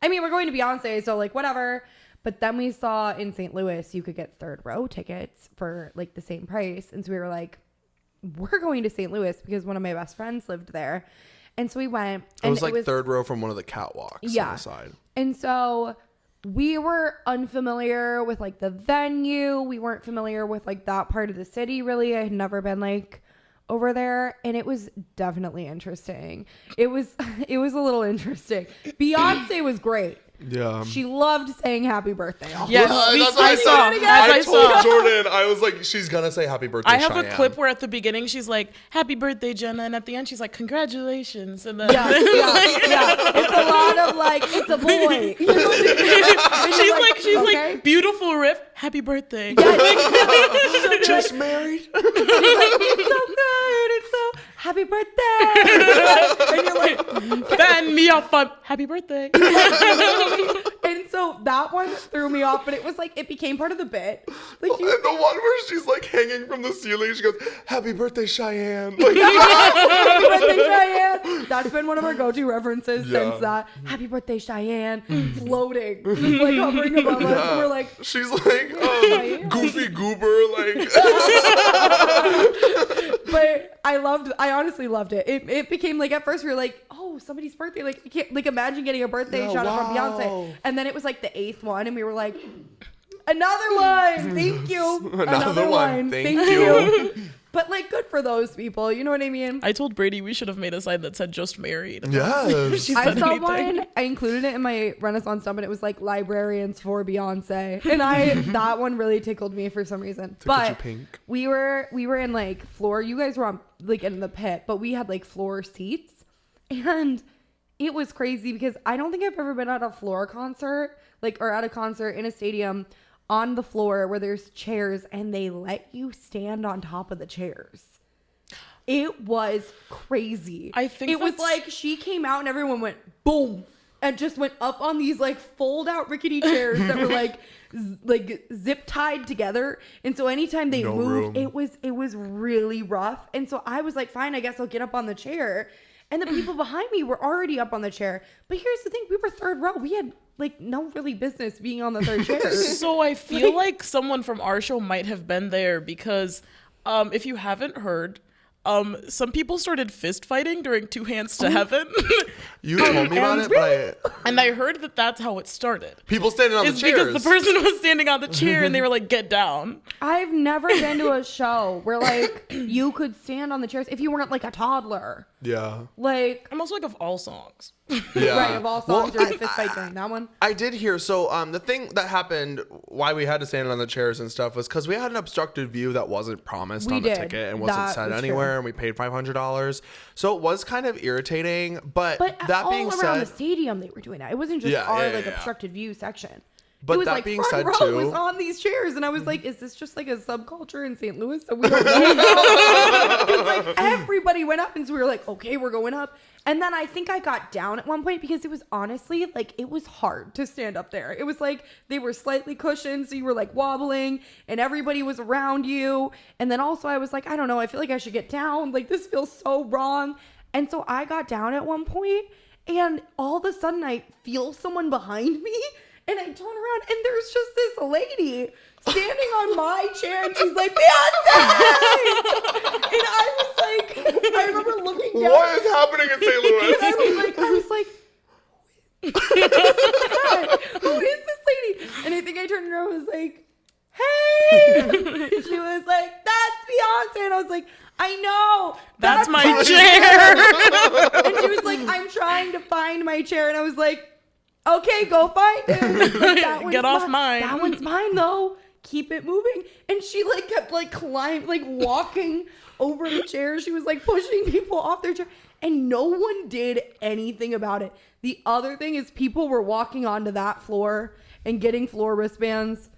I mean, we're going to Beyonce, so like whatever. But then we saw in St. Louis, you could get third row tickets for like the same price. And so we were like, we're going to St. Louis because one of my best friends lived there. And so we went. It was like third row from one of the catwalks on the side. And so we were unfamiliar with like the venue. We weren't familiar with like that part of the city really. I had never been like over there and it was definitely interesting. It was a little interesting. Beyonce was great. Yeah. She loved saying happy birthday. Yes, That's what I saw. again. As I told saw. Jordan, I was like, she's gonna say happy birthday. I have a Cheyenne. clip where at the beginning she's like, "Happy birthday, Jenna," and at the end she's like, "Congratulations." And then Yeah. It's a lot of like, it's a boy. she's okay. like, "Beautiful riff, happy birthday." Just married. She's like, it's so good. It's so happy birthday. And you're like, Fan me up, happy birthday. And so that one threw me off, but it was like, it became part of the bit. Like, And the one where she's like hanging from the ceiling, she goes, "Happy birthday, Cheyenne." Like, Happy birthday, Cheyenne. That's been one of our go-to references Yeah. since that. Happy birthday, Cheyenne. Floating. Just like hovering above us. And we're like, she's like, goofy goober, like. but I honestly loved it. It became like, at first we were like, oh, somebody's birthday. Like, I can't, like, imagine getting a birthday Yeah, shout out from Beyonce. And then it was like the 8th one, and we were like, another one. Thank you. Another one. Thank you. But like, good for those people. You know what I mean? I told Brady we should have made a sign that said "just married." Yes. She I said saw anything. one. I included it in my Renaissance dump, and it was like librarians for Beyonce, and that one really tickled me for some reason. Tickled you But pink. we were in like floor. You guys were on like in the pit, but we had like floor seats, and it was crazy because I don't think I've ever been at a floor concert, like, or at a concert in a stadium on the floor where there's chairs and they let you stand on top of the chairs. It was crazy. I think it was that's- like she came out and everyone went boom and just went up on these like fold out rickety chairs that were like zip tied together. And so anytime they No moved, room. it was really rough. And so I was like, fine, I guess I'll get up on the chair. And the people behind me were already up on the chair. But here's the thing, we were third row. We had like no really business being on the third chair. So I feel like someone from our show might have been there because if you haven't heard, some people started fist fighting during Two Hands to Heaven. You told me about it, but And I heard that that's how it started. people standing on the It's chairs. because the person was standing on the chair and they were like, "Get down." I've never been to a show where like you could stand on the chairs if you weren't like a toddler. Yeah. Like, I'm also like, of all songs. Yeah. right, of all songs, Well, there's a fist fight during that one. I did hear. So the thing that happened, why we had to stand on the chairs and stuff, was because we had an obstructed view that wasn't promised We on the did. ticket and wasn't That said was anywhere, true. and we paid $500. So it was kind of irritating. But that all being around the said, stadium they were doing that. It wasn't just Yeah, our yeah, like yeah. obstructed view section. But it was that like being front said, row too- was on these chairs, and I was like, "Is this just like a subculture in St. Louis that we don't know?" 'Cause, like everybody went up, and so we were like, "Okay, we're going up." And then I think I got down at one point because it was honestly like it was hard to stand up there. It was like they were slightly cushioned, so you were like wobbling, and everybody was around you. And then also I was like, I don't know, I feel like I should get down. Like this feels so wrong. And so I got down at one point, and all of a sudden I feel someone behind me. And I turn around and there's just this lady standing on my chair and she's like, "Beyonce!" And I was like, I remember looking down. what is happening in St. And Louis? I was like, who is this lady? And I think I turned around and was like, "Hey!" And she was like, "That's Beyonce." And I was like, "I know. That's my chair. And she was like, "I'm trying to find my chair." And I was like, "Okay, go find it. Like, that one's Get off mine. That one's mine though. Keep it moving." And she like kept like walking over the chair. She was like pushing people off their chair, and no one did anything about it. The other thing is people were walking onto that floor and getting floor wristbands.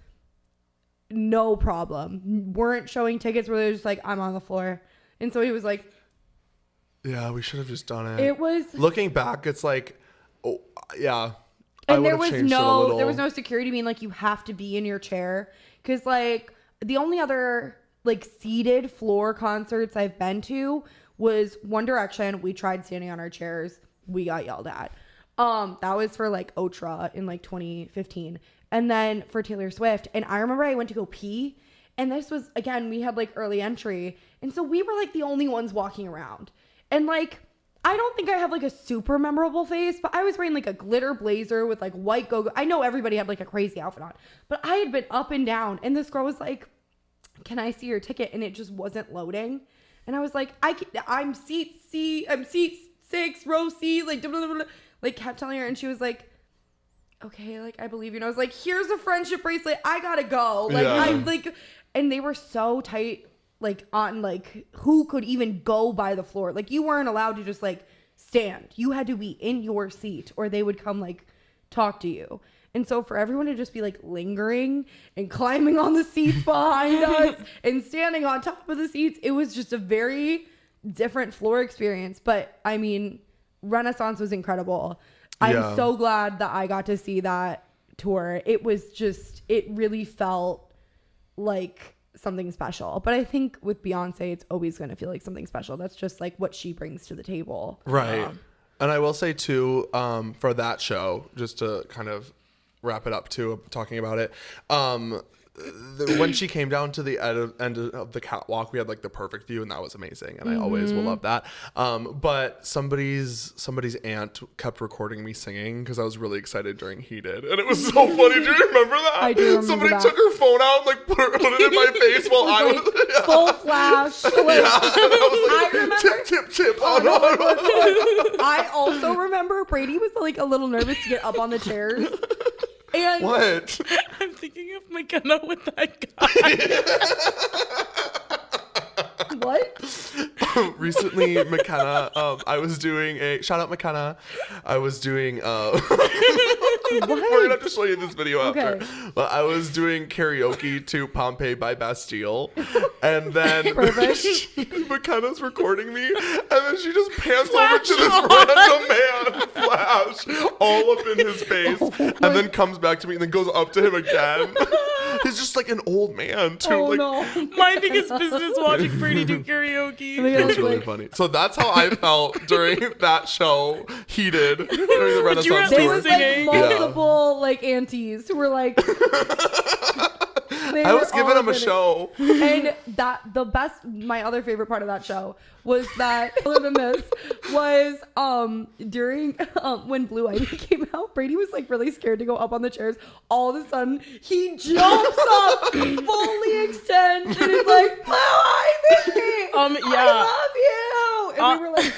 No problem. Weren't showing tickets where they're just like, "I'm on the floor." And so he was like, Yeah, we should have just done it. it was. Looking back, it's like, oh, yeah. I And there would've was changed it a little. there was no security being like, you have to be in your chair. Because like the only other like seated floor concerts I've been to was One Direction. We tried standing on our chairs. We got yelled at. That was for like Otra in like 2015. And then for Taylor Swift. And I remember I went to go pee. And this was, again, we had like early entry. And so we were like the only ones walking around. And like, I don't think I have like a super memorable face, but I was wearing like a glitter blazer with like white go-go. I know everybody had like a crazy outfit on, but I had been up and down, and this girl was like, "Can I see your ticket?" And it just wasn't loading. And I was like, I'm seat C, I'm seat 6, row C, like, blah, blah, blah, blah. Like kept telling her, and she was like, "Okay, like I believe you." And I was like, "Here's a friendship bracelet. I gotta go." Like Yeah. I like, and they were so tight. Like on like who could even go by the floor. Like you weren't allowed to just like stand. You had to be in your seat or they would come like talk to you. And so for everyone to just be like lingering and climbing on the seats behind us and standing on top of the seats, it was just a very different floor experience. But I mean, Renaissance was incredible. Yeah. I'm so glad that I got to see that tour, it really felt like something special. But I think with Beyonce, it's always going to feel like something special. That's just like what she brings to the table. Right. And I will say too, for that show, just to kind of wrap it up too, talking about it, when she came down to the end of the catwalk, we had like the perfect view, and that was amazing, and I always will love that. But somebody's aunt kept recording me singing because I was really excited during Heated, and it was so funny. Do you remember that? I do remember Somebody that. took her phone out and like put it in my face while I was Full flash. Like, I remember. tip. I also remember Brady was like a little nervous to get up on the chairs. And What? I'm thinking of McKenna with that guy. what? Recently, McKenna, I was doing shout out McKenna. I was doing we're gonna have to show you this video after. Okay. But I was doing karaoke to Pompeii by Bastille, and then McKenna's recording me, and then she just pans over to this random man, flash all up in his face, and then comes back to me and then goes up to him again. He's just like an old man too. Oh like, no. Minding his business, watching Brady do karaoke. It was really funny. So that's how I felt during that show, Heated, during the Renaissance you were at There tour. was like Singing. multiple like aunties who were like I was giving him a show. And that the best, my other favorite part of that show was that other than this was during when Blue Ivy came out, Brady was like really scared to go up on the chairs. All of a sudden he jumps up, fully extends, and is like, Blue Ivy, I love you. And we were like,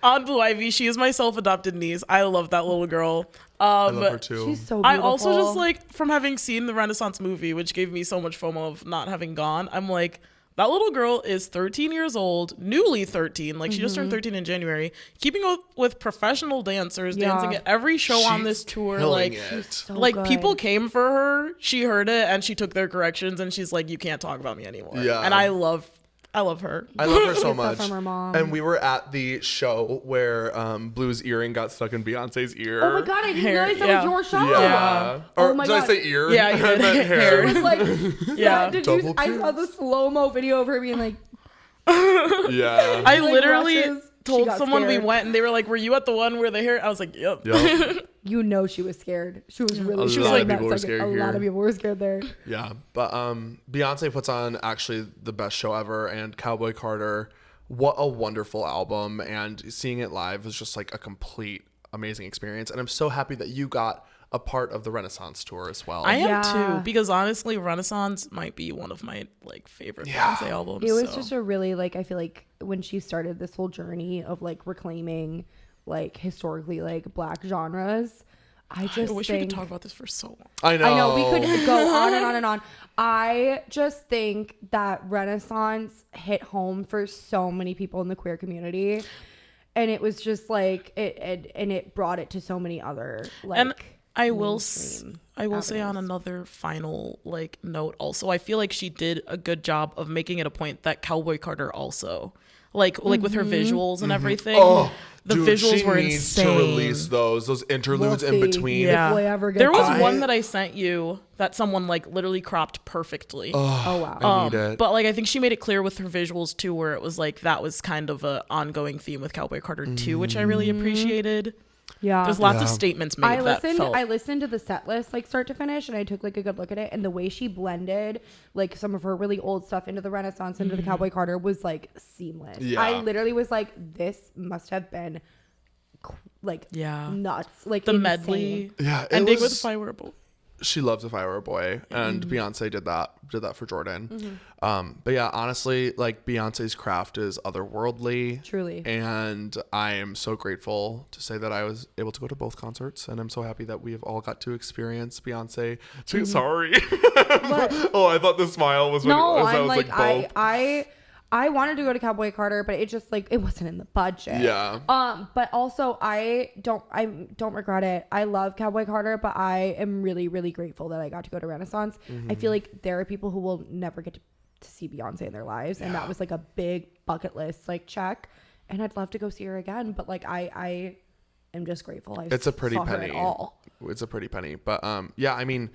On Blue Ivy, she is my self-adopted niece. I love that little girl. I love her too. she's so beautiful. I also just like, from having seen the Renaissance movie, which gave me so much FOMO of not having gone, I'm like, that little girl is 13 years old, newly 13. Like, she just turned 13 in January. Keeping up with professional dancers, dancing at every show on this tour. killing Like, it. so like good. people came for her. She heard it and she took their corrections, and she's like, you can't talk about me anymore. Yeah. And I love her. I love her so Stuff much. from her mom. And we were at the show where Blue's earring got stuck in Beyonce's ear. Oh my god, I didn't Hair, realize that yeah. was your show. Yeah. Or Oh my did I God. say ear? Yeah, you I did. meant hair. It was like, Yeah. I saw the slow-mo video of her being like, Yeah. I like literally rushes. She told got someone scared. we went, and they were like, were you at the one where the hair? I was like, yep. Yep. you know, she was scared. She was really A scared. lot of in that people were second. scared A lot here. of people were scared there. Yeah. But Beyonce puts on actually the best show ever, and Cowboy Carter, what a wonderful album, and seeing it live was just like a complete amazing experience. And I'm so happy that you got a part of the Renaissance tour as well. I am Yeah. too, because honestly, Renaissance might be one of my like favorite Beyonce albums. It was so. just a really like, I feel like when she started this whole journey of like reclaiming like historically like black genres, I just I wish we could talk about this for so long. I know. I know we could go on and on and on. I just think that Renaissance hit home for so many people in the queer community, and it was just like it brought it to so many other like. And I will mainstream say on avenues. another final like note also, I feel like she did a good job of making it a point that Cowboy Carter also like with her visuals and everything. Oh, the dude, visuals she were needs insane. to release those interludes We'll in see. between. Yeah. If we ever get There was that. one that I sent you that someone like literally cropped perfectly. Oh wow. I need it. But like I think she made it clear with her visuals too, where it was like that was kind of a ongoing theme with Cowboy Carter too, which I really appreciated. Yeah. There's lots of Yeah. statements made I that felt. listened to the set list like start to finish, and I took like a good look at it, and the way she blended like some of her really old stuff into the Renaissance, into the Cowboy Carter was like seamless. Yeah. I literally was like, this must have been like Yeah. nuts, like the insane. medley Yeah, it ending with was- Fireable. She loves If I Were a Boy, and Beyonce did that for Jordan. But yeah, honestly, like Beyonce's craft is otherworldly, Truly. and I am so grateful to say that I was able to go to both concerts, and I'm so happy that we have all got to experience Beyonce. Sorry. Oh, I thought the smile was when No, it was, I I'm was like both. I wanted to go to Cowboy Carter, but it just like it wasn't in the budget. Yeah. But also I don't regret it. I love Cowboy Carter, but I am really, really grateful that I got to go to Renaissance. I feel like there are people who will never get to see Beyonce in their lives, and that was like a big bucket list like check. And I'd love to go see her again, but like I am just grateful. It's a pretty saw her penny. at all. It's a pretty penny. But yeah, I mean,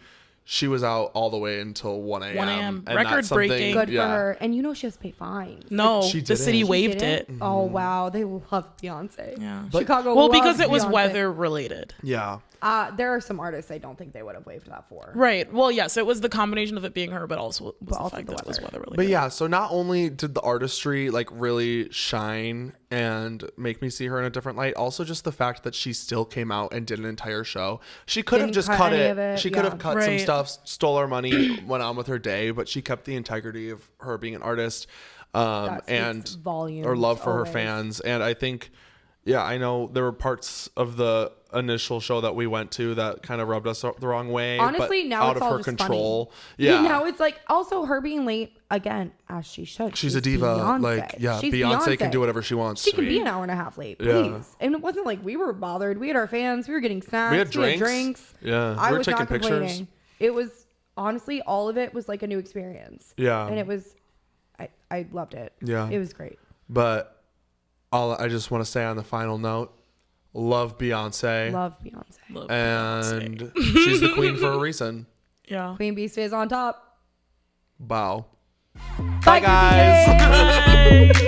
she was out all the way until 1 a.m. 1 a.m. and Record that's something- breaking. Good yeah. for her. And you know she has to pay fines. No, She the city didn't. She waived didn't? it. Oh wow, they love Beyonce. Yeah. Chicago. Well, loves because it was Beyonce. weather related. Yeah. There are some artists I don't think they would have waived that for. Right. Well, yes, it was the combination of it being her, but also was the also fact the that it was weather. weather related. But yeah, so not only did the artistry like really shine and make me see her in a different light, also just the fact that she still came out and did an entire show. She could have Didn't just cut cut any it. of it, She could have yeah. cut some Right. stuff, stole our money, went on with her day, but she kept the integrity of her being an artist That speaks and volumes her love for always. her fans. And I think, yeah, I know there were parts of the initial show that we went to that kind of rubbed us the wrong way. Honestly, but now out it's of all her just control. funny. Yeah. Now it's like also her being late again, as she should. She's a diva. Beyonce. Like, yeah, She's Beyonce can do whatever she wants. She can be sweet. an hour and a half late, please. Yeah. And it wasn't like we were bothered. We had our fans. We were getting snacks. We had drinks. Yeah. I We were was taking not complaining. pictures. It was honestly all of it was like a new experience. Yeah. And it was, I loved it. Yeah. It was great. But I just want to say on the final note, love Beyonce. Love Beyonce. Love And Beyonce. she's the queen for a reason. Yeah. Queen Bee stays on top. Wow. Bye, guys. Groupies. Bye.